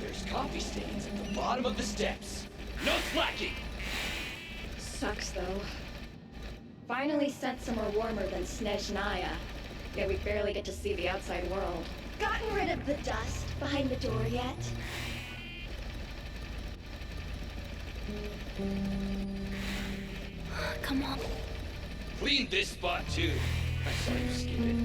There's coffee stains at the bottom of the steps. No slacking! Sucks though. Finally sent somewhere warmer than Snezhnaya. Yet we barely get to see the outside world. Gotten rid of the dust behind the door yet? Come on. Clean this spot too. I saw you skip it.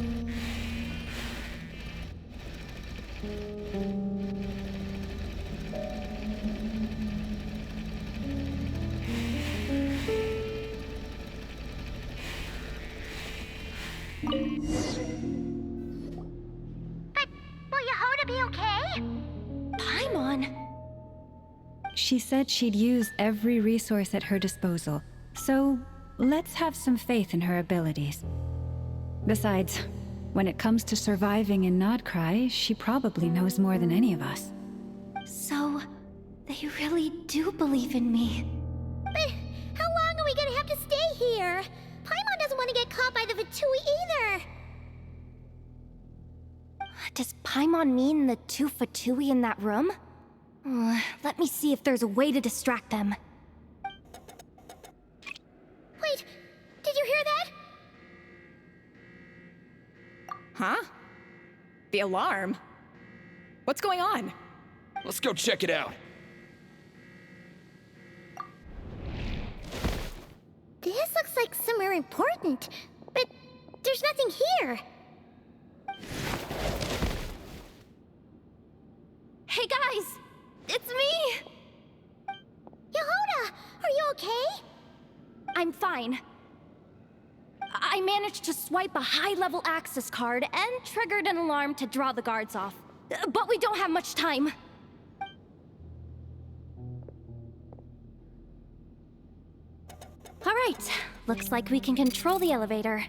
But will Yehoda be okay? Paimon! She said she'd use every resource at her disposal, so let's have some faith in her abilities. Besides, when it comes to surviving in Nodcry, she probably knows more than any of us. So, they really do believe in me. But how long are we gonna have to stay here? Paimon doesn't want to get caught by the Fatui either. Does Paimon mean the two Fatui in that room? Let me see if there's a way to distract them. Wait, did you hear that? Huh? The alarm? What's going on? Let's go check it out. This looks like somewhere important, but there's nothing here. Hey guys! It's me! Yehoda, are you okay? I'm fine. I managed to swipe a high-level access card and triggered an alarm to draw the guards off. But we don't have much time. All right, looks like we can control the elevator.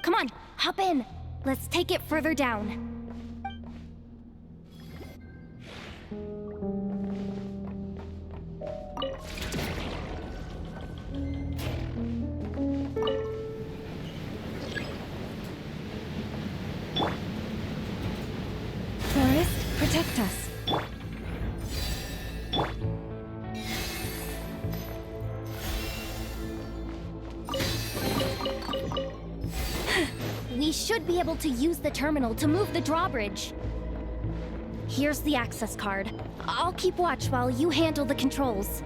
Come on, hop in. Let's take it further down. Forest, protect us. We should be able to use the terminal to move the drawbridge. Here's the access card. I'll keep watch while you handle the controls.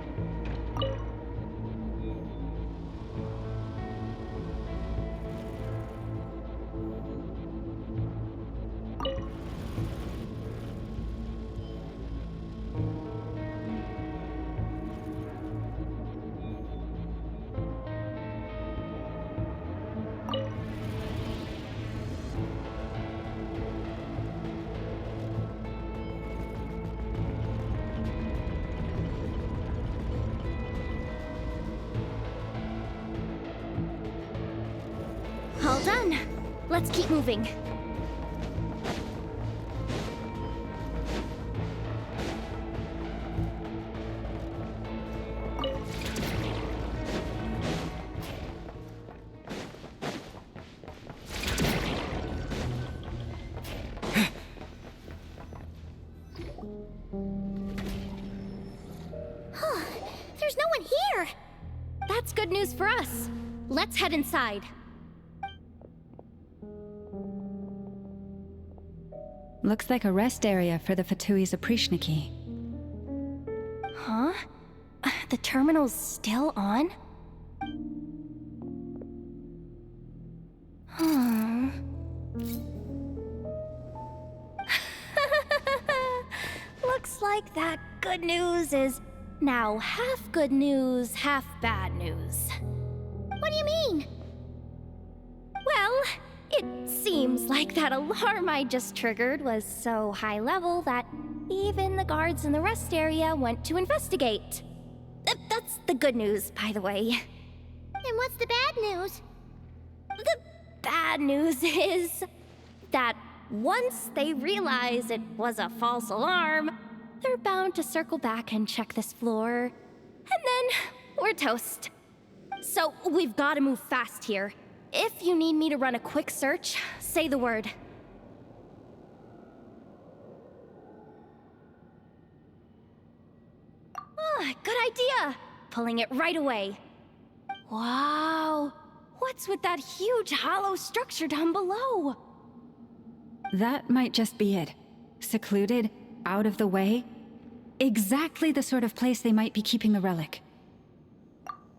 All done. Let's keep moving. for us. Let's head inside. Looks like a rest area for the Fatui's Oprishniki. Huh? The terminal's still on? Hmm. Looks like that good news is now half good news, half bad news. What do you mean? Well, it seems like that alarm I just triggered was so high level that even the guards in the rest area went to investigate. That's the good news, by the way. And what's the bad news? The bad news is that once they realize it was a false alarm, they're bound to circle back and check this floor. And then we're toast. So we've got to move fast here. If you need me to run a quick search, say the word. Ah, good idea. Pulling it right away. Wow. What's with that huge hollow structure down below? That might just be it. Secluded, out of the way. Exactly the sort of place they might be keeping the relic.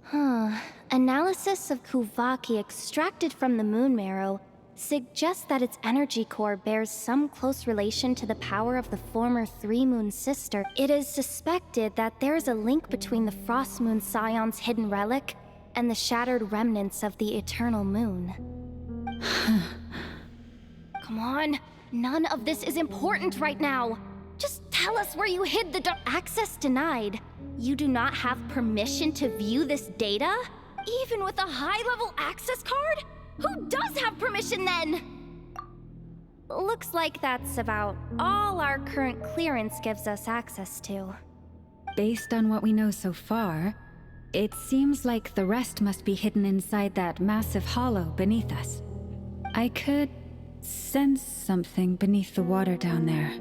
Huh. Analysis of Kuvaki extracted from the moon marrow suggests that its energy core bears some close relation to the power of the former Three Moon sister. It is suspected that there is a link between the Frost Moon Scion's hidden relic and the shattered remnants of the Eternal Moon. Come on, none of this is important right now. Just tell us where you hid the access denied. You do not have permission to view this data? Even with a high-level access card? Who does have permission then? Looks like that's about all our current clearance gives us access to. Based on what we know so far, it seems like the rest must be hidden inside that massive hollow beneath us. I could sense something beneath the water down there.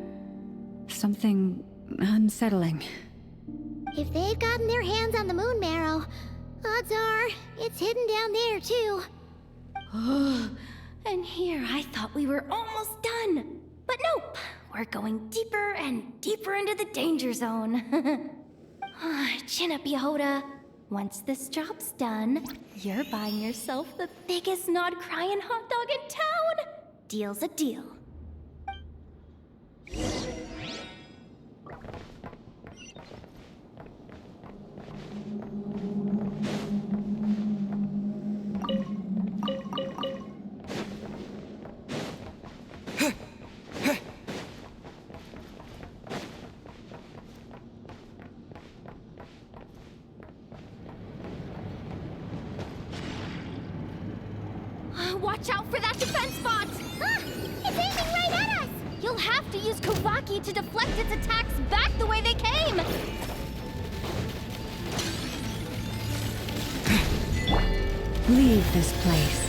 Something unsettling. If they've gotten their hands on the moon marrow, odds are it's hidden down there too. And here I thought we were almost done. But nope, we're going deeper and deeper into the danger zone. Chin up, Yehoda. Once this job's done, you're buying yourself the biggest nod-crying hot dog in town. Deal's a deal. Watch out for that defense bot! Ah! It's aiming right at us! You'll have to use Kuvaki to deflect its attacks back the way they came! Leave this place.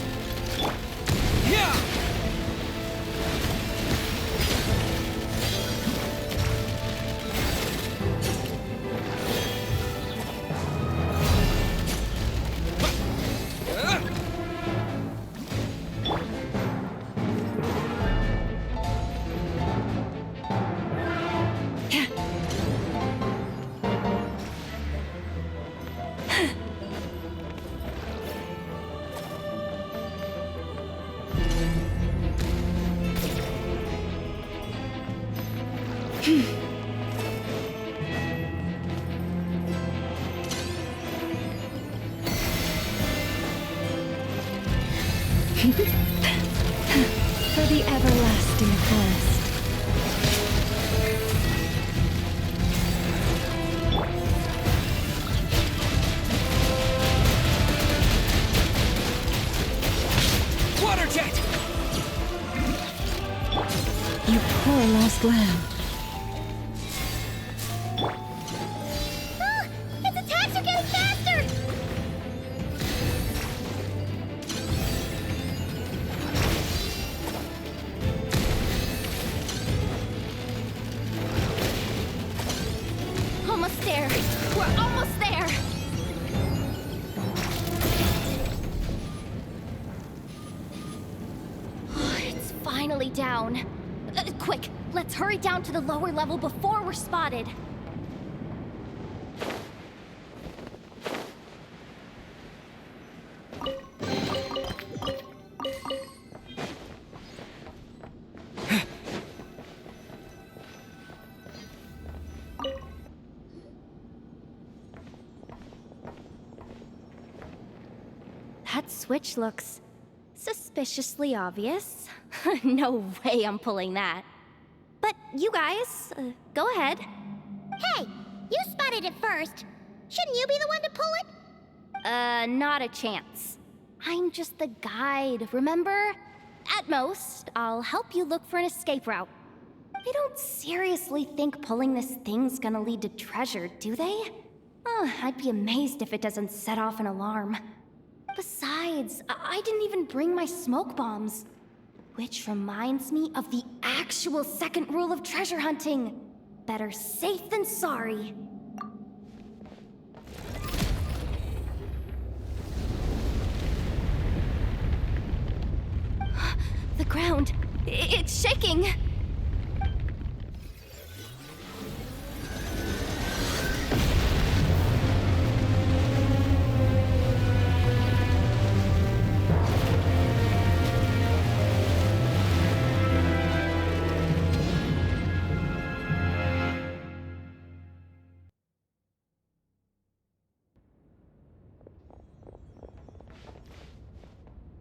For the everlasting forest. Water jet! You poor lost lamb. Ah! Its attacks are getting faster! Almost there. We're almost there. finally down. Quick, let's hurry down to the lower level before we're spotted. That switch looks suspiciously obvious. No way I'm pulling that. But you guys, go ahead. Hey, you spotted it first. Shouldn't you be the one to pull it? Not a chance. I'm just the guide, remember? At most, I'll help you look for an escape route. They don't seriously think pulling this thing's gonna lead to treasure, do they? I'd be amazed if it doesn't set off an alarm. Besides, I didn't even bring my smoke bombs. Which reminds me of the actual second rule of treasure hunting. Better safe than sorry. The ground, it's shaking.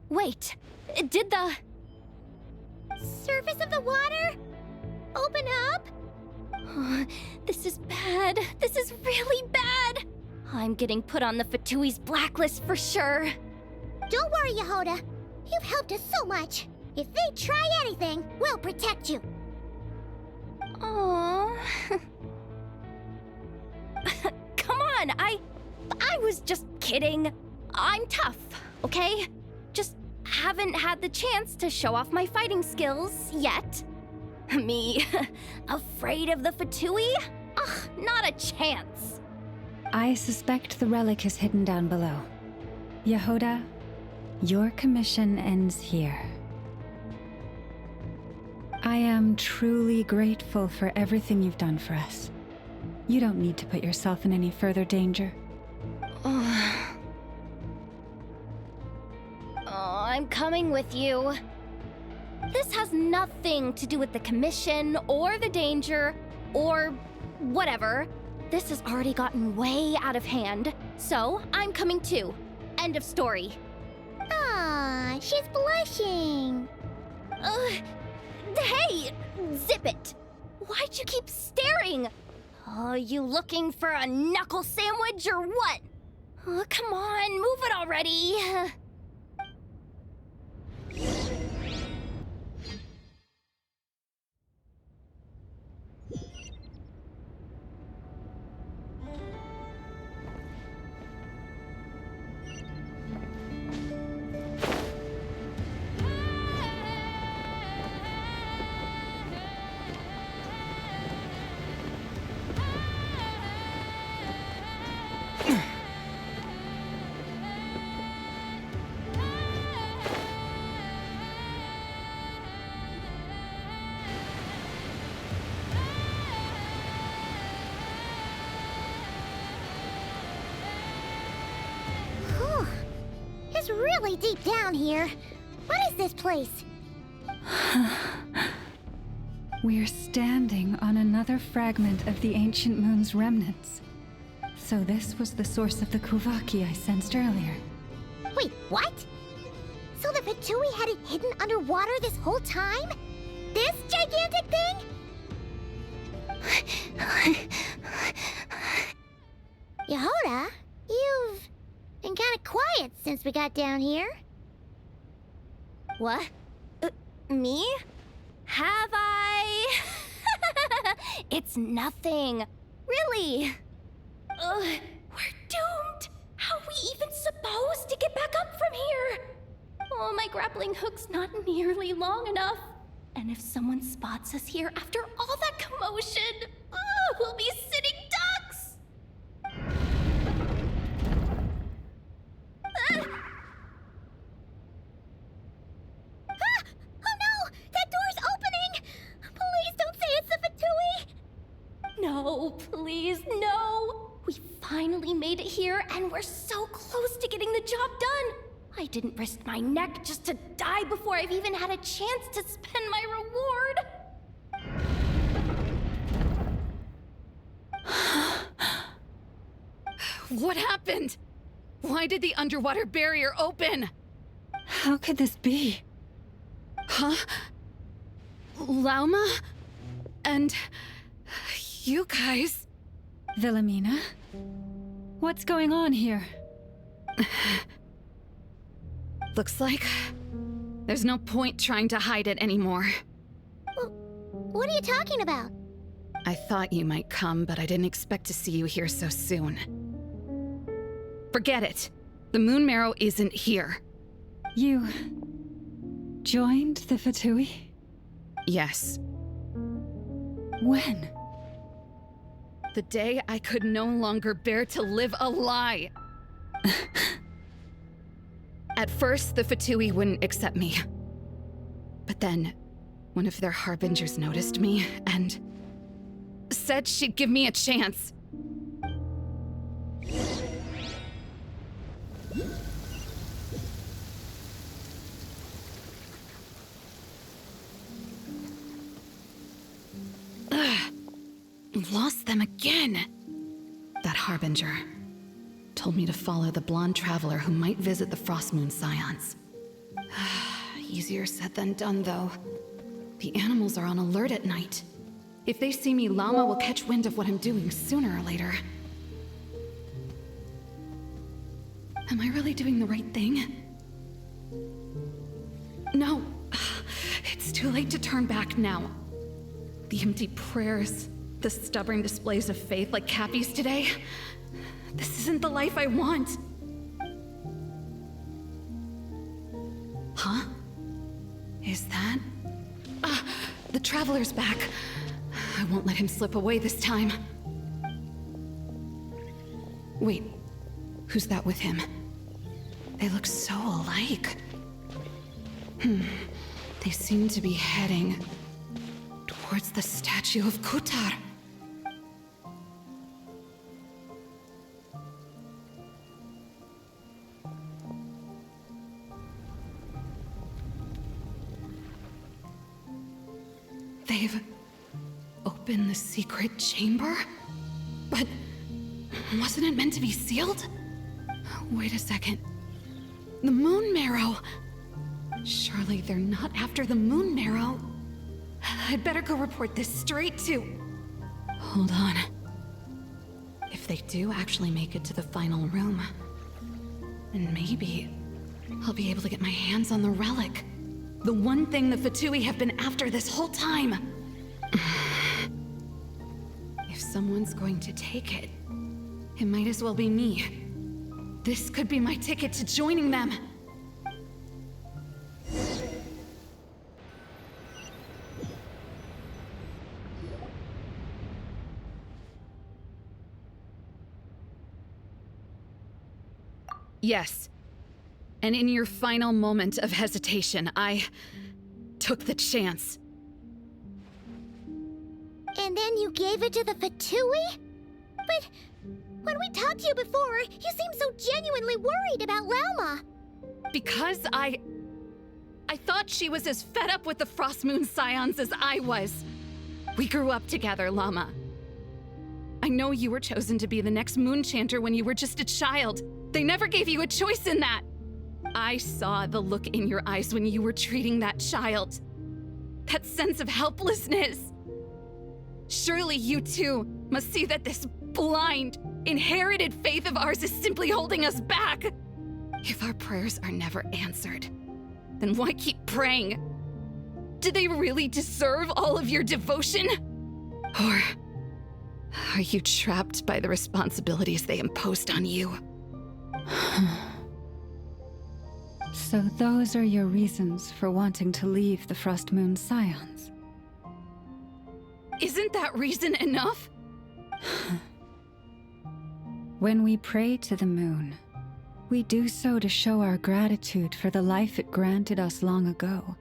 Wait, did the Surface of the water? Open up? This is bad. This is really bad. I'm getting put on the Fatui's blacklist for sure. Don't worry, Yehoda. You've helped us so much. If they try anything, we'll protect you. Aww. Come on, I was just kidding. I'm tough, okay? Just haven't had the chance to show off my fighting skills yet. Me, afraid of the Fatui? Ugh, not a chance. I suspect the relic is hidden down below. Yehoda, your commission ends here. I am truly grateful for everything you've done for us. You don't need to put yourself in any further danger. I'm coming with you. This has nothing to do with the commission or the danger or whatever. This has already gotten way out of hand, so I'm coming too. End of story. Ah, she's blushing. Hey! Zip it! Why'd you keep staring? You looking for a knuckle sandwich or what? Come on, move it already. It's really deep down here. What is this place? We're standing on another fragment of the ancient moon's remnants. So this was the source of the Kuvaki I sensed earlier. Wait, what? So the Fatui had it hidden underwater this whole time? This gigantic thing? Yehoda, you've been kind of quiet since we got down here. What? Me? Have I? It's nothing. Really. We're doomed. How are we even supposed to get back up from here? Oh, my grappling hook's not nearly long enough. And if someone spots us here after all that commotion, we'll be sitting ducks. Oh no! That No, please, no! We finally made it here, and we're so close to getting the job done! I didn't risk my neck just to die before I've even had a chance to spend my reward! What happened? Why did the underwater barrier open? How could this be? Huh? Lauma? And you guys? Wilhelmina? What's going on here? Looks like there's no point trying to hide it anymore. What are you talking about? I thought you might come, but I didn't expect to see you here so soon. Forget it. The Moon Marrow isn't here. You joined the Fatui? Yes. When? The day I could no longer bear to live a lie. At first, the Fatui wouldn't accept me. But then, one of their harbingers noticed me and said she'd give me a chance. Ugh. Lost them again. That harbinger told me to follow the blonde traveler who might visit the Frost Moon Scions. Easier said than done, though. The animals are on alert at night. If they see me, Lauma will catch wind of what I'm doing sooner or later. Am I really doing the right thing? No. It's too late to turn back now. The empty prayers, the stubborn displays of faith like Cappy's today. This isn't the life I want. Huh? Is that? The Traveler's back. I won't let him slip away this time. Wait, who's that with him? They look so alike. They seem to be heading towards the statue of Kutar. They've opened the secret chamber? But wasn't it meant to be sealed? Wait a second. The Moon Marrow! Surely they're not after the Moon Marrow. I'd better go report this straight to... Hold on. If they do actually make it to the final room, then maybe I'll be able to get my hands on the relic. The one thing the Fatui have been after this whole time. If someone's going to take it, it might as well be me. This could be my ticket to joining them. Yes. And in your final moment of hesitation, I took the chance. And then you gave it to the Fatui? But when we talked to you before, you seemed so genuinely worried about Lauma. Because I thought she was as fed up with the Frost Moon Scions as I was. We grew up together, Lauma. I know you were chosen to be the next Moon Chanter when you were just a child. They never gave you a choice in that. I saw the look in your eyes when you were treating that child. That sense of helplessness. Surely you too must see that this blind, inherited faith of ours is simply holding us back. If our prayers are never answered, then why keep praying? Do they really deserve all of your devotion? Or are you trapped by the responsibilities they imposed on you? So those are your reasons for wanting to leave the Frost Moon Scions? Isn't that reason enough? When we pray to the moon, we do so to show our gratitude for the life it granted us long ago.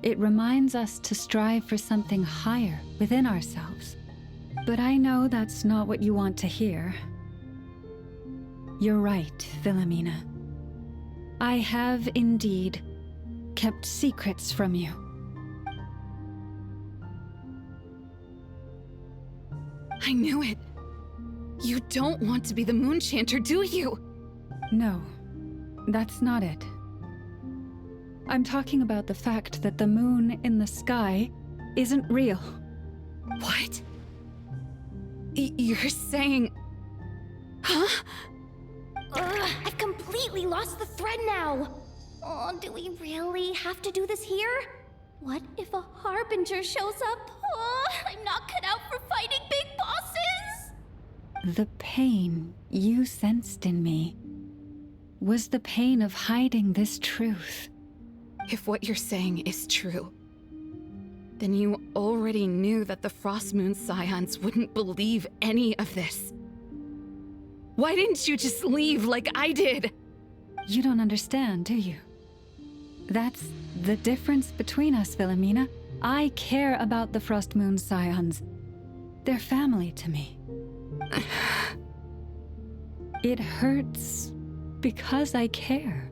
It reminds us to strive for something higher within ourselves. But I know that's not what you want to hear. You're right, Philomena. I have indeed kept secrets from you. I knew it. You don't want to be the Moon Chanter, do you? No, that's not it. I'm talking about the fact that the moon in the sky isn't real. What? You're saying... Huh? Ugh, I've completely lost the thread now. Oh, do we really have to do this here? What if a Harbinger shows up? Oh, I'm not cut out for fighting big bosses! The pain you sensed in me was the pain of hiding this truth. If what you're saying is true, then you already knew that the Frost Moon Scions wouldn't believe any of this. Why didn't you just leave like I did? You don't understand, do you? That's the difference between us, Philomena. I care about the Frost Moon Scions. They're family to me. It hurts because I care.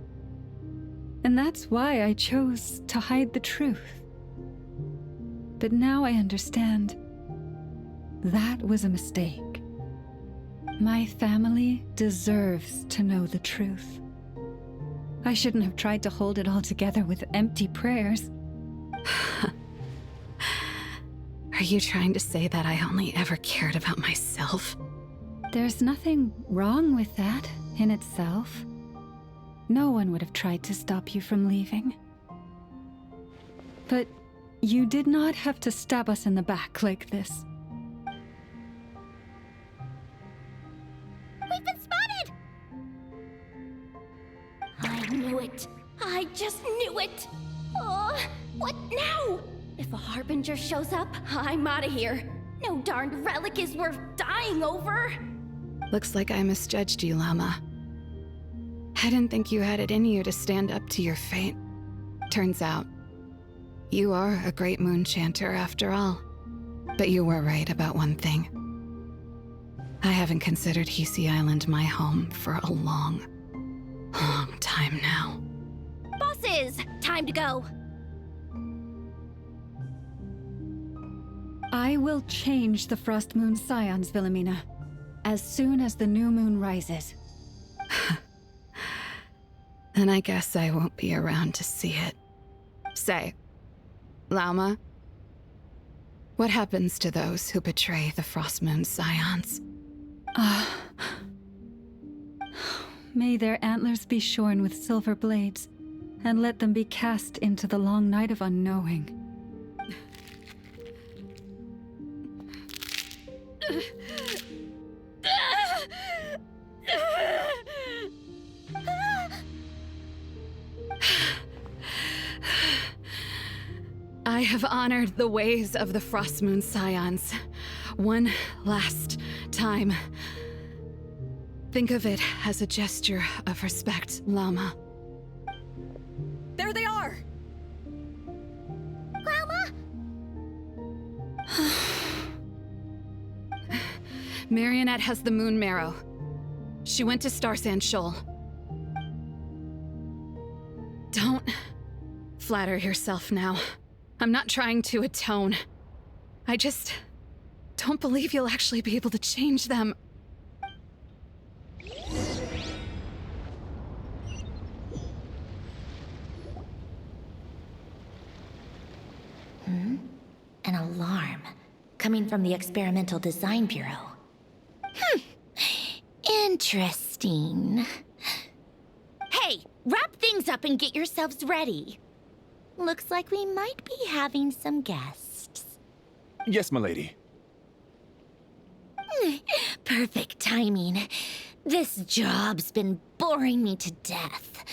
And that's why I chose to hide the truth. But now I understand that was a mistake. My family deserves to know the truth. I shouldn't have tried to hold it all together with empty prayers. Are you trying to say that I only ever cared about myself? There's nothing wrong with that in itself. No one would have tried to stop you from leaving. But you did not have to stab us in the back like this. We've been spotted! I knew it. I just knew it. Oh, what now? If a Harbinger shows up, I'm out of here. No darned relic is worth dying over. Looks like I misjudged you, Llama. I didn't think you had it in you to stand up to your fate. Turns out, you are a great Moon Chanter after all. But you were right about one thing. I haven't considered Hisi Island my home for a long time now. Bosses, time to go. I will change the Frost Moon Scions, Philomena, as soon as the new moon rises. Then I guess I won't be around to see it. Say, Llama, what happens to those who betray the Frost Moon Scions? May their antlers be shorn with silver blades, and let them be cast into the long night of unknowing. I have honored the ways of the Frost Moon Scions one last time. Think of it as a gesture of respect, Llama. There they are! Llama! Marionette has the Moon Marrow. She went to Starsand Shoal. Don't flatter yourself now. I'm not trying to atone. I just don't believe you'll actually be able to change them. An alarm coming from the Experimental Design Bureau. Interesting. Hey, wrap things up and get yourselves ready. Looks like we might be having some guests. Yes, milady. Perfect timing. This job's been boring me to death.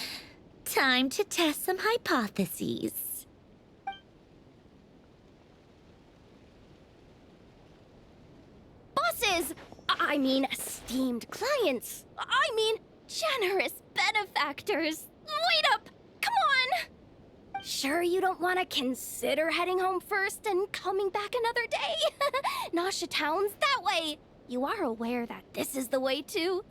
Time to test some hypotheses. Bosses! I mean, esteemed clients. I mean, generous benefactors. Wait up! Come on! sure you don't want to consider heading home first and coming back another day? Nasha Town's that way. You are aware that this is the way too.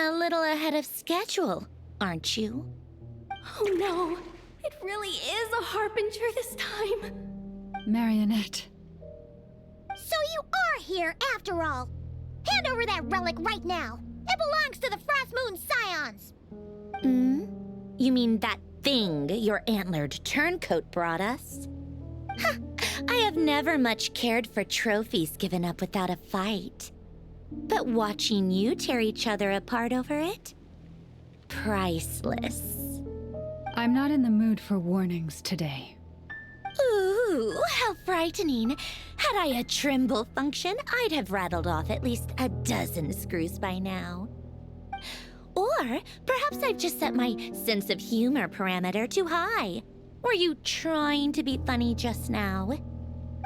A little ahead of schedule, aren't you? Oh no, it really is a harbinger this time. Marionette. So you are here after all. Hand over that relic right now. It belongs to the Frost Moon Scions. You mean that thing your antlered turncoat brought us? Huh, I have never much cared for trophies given up without a fight. But watching you tear each other apart over it? Priceless. I'm not in the mood for warnings today. Ooh, how frightening. Had I a Trimble function, I'd have rattled off at least a dozen screws by now. Or perhaps I've just set my sense of humor parameter too high. Were you trying to be funny just now?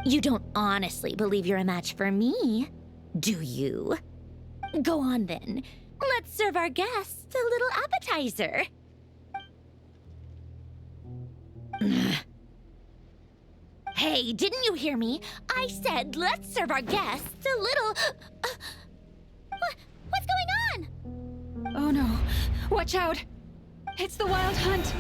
You don't honestly believe you're a match for me, do you? Go on then. Let's serve our guests a little appetizer. Hey, didn't you hear me? I said let's serve our guests a little... What's going on? Oh no. Watch out! It's the Wild Hunt!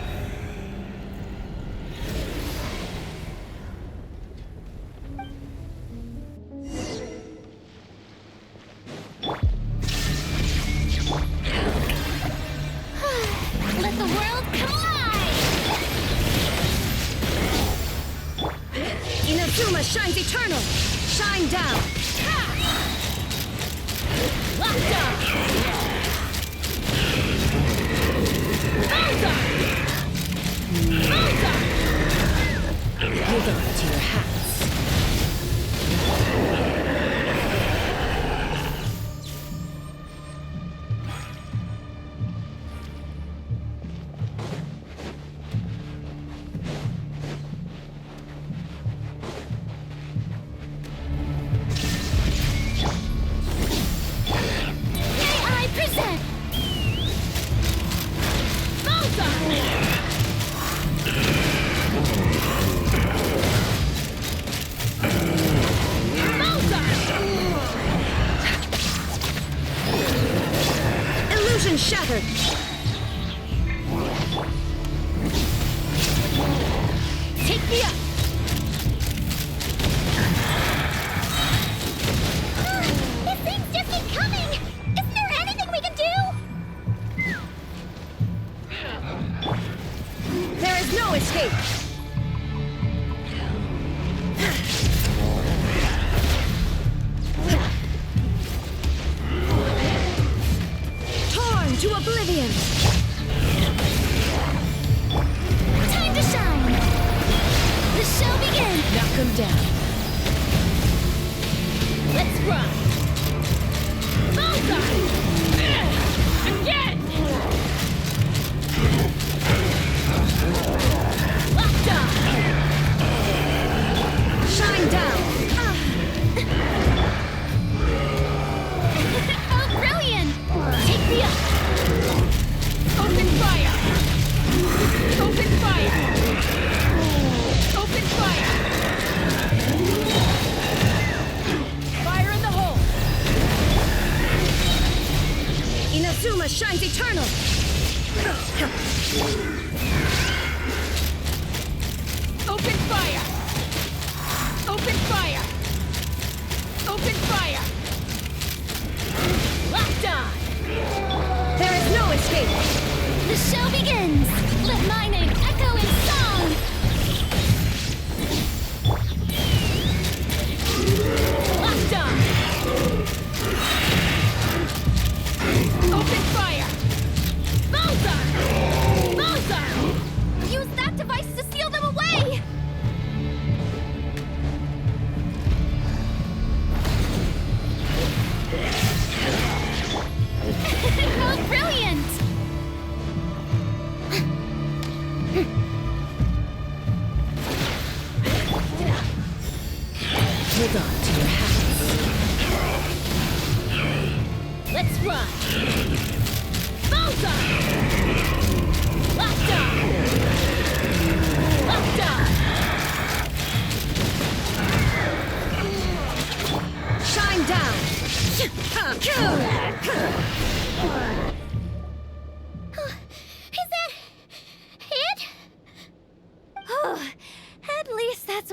Let the world collide! Inazuma shines eternal! Shine down! Locked up! Hold on to your hats. May I present Illusion shattered! Take me up! These things just keep coming! Isn't there anything we can do? There is no escape! Torn to oblivion! Time to shine! The show begins! Knock him down. Let's run! Bullseye! Again! Locked up!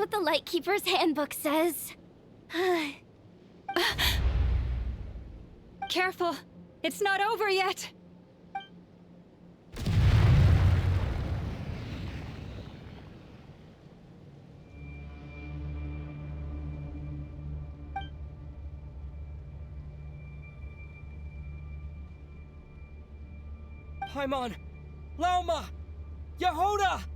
what the Lightkeeper's handbook says. Careful! It's not over yet! Paimon! Laoma! Yehoda!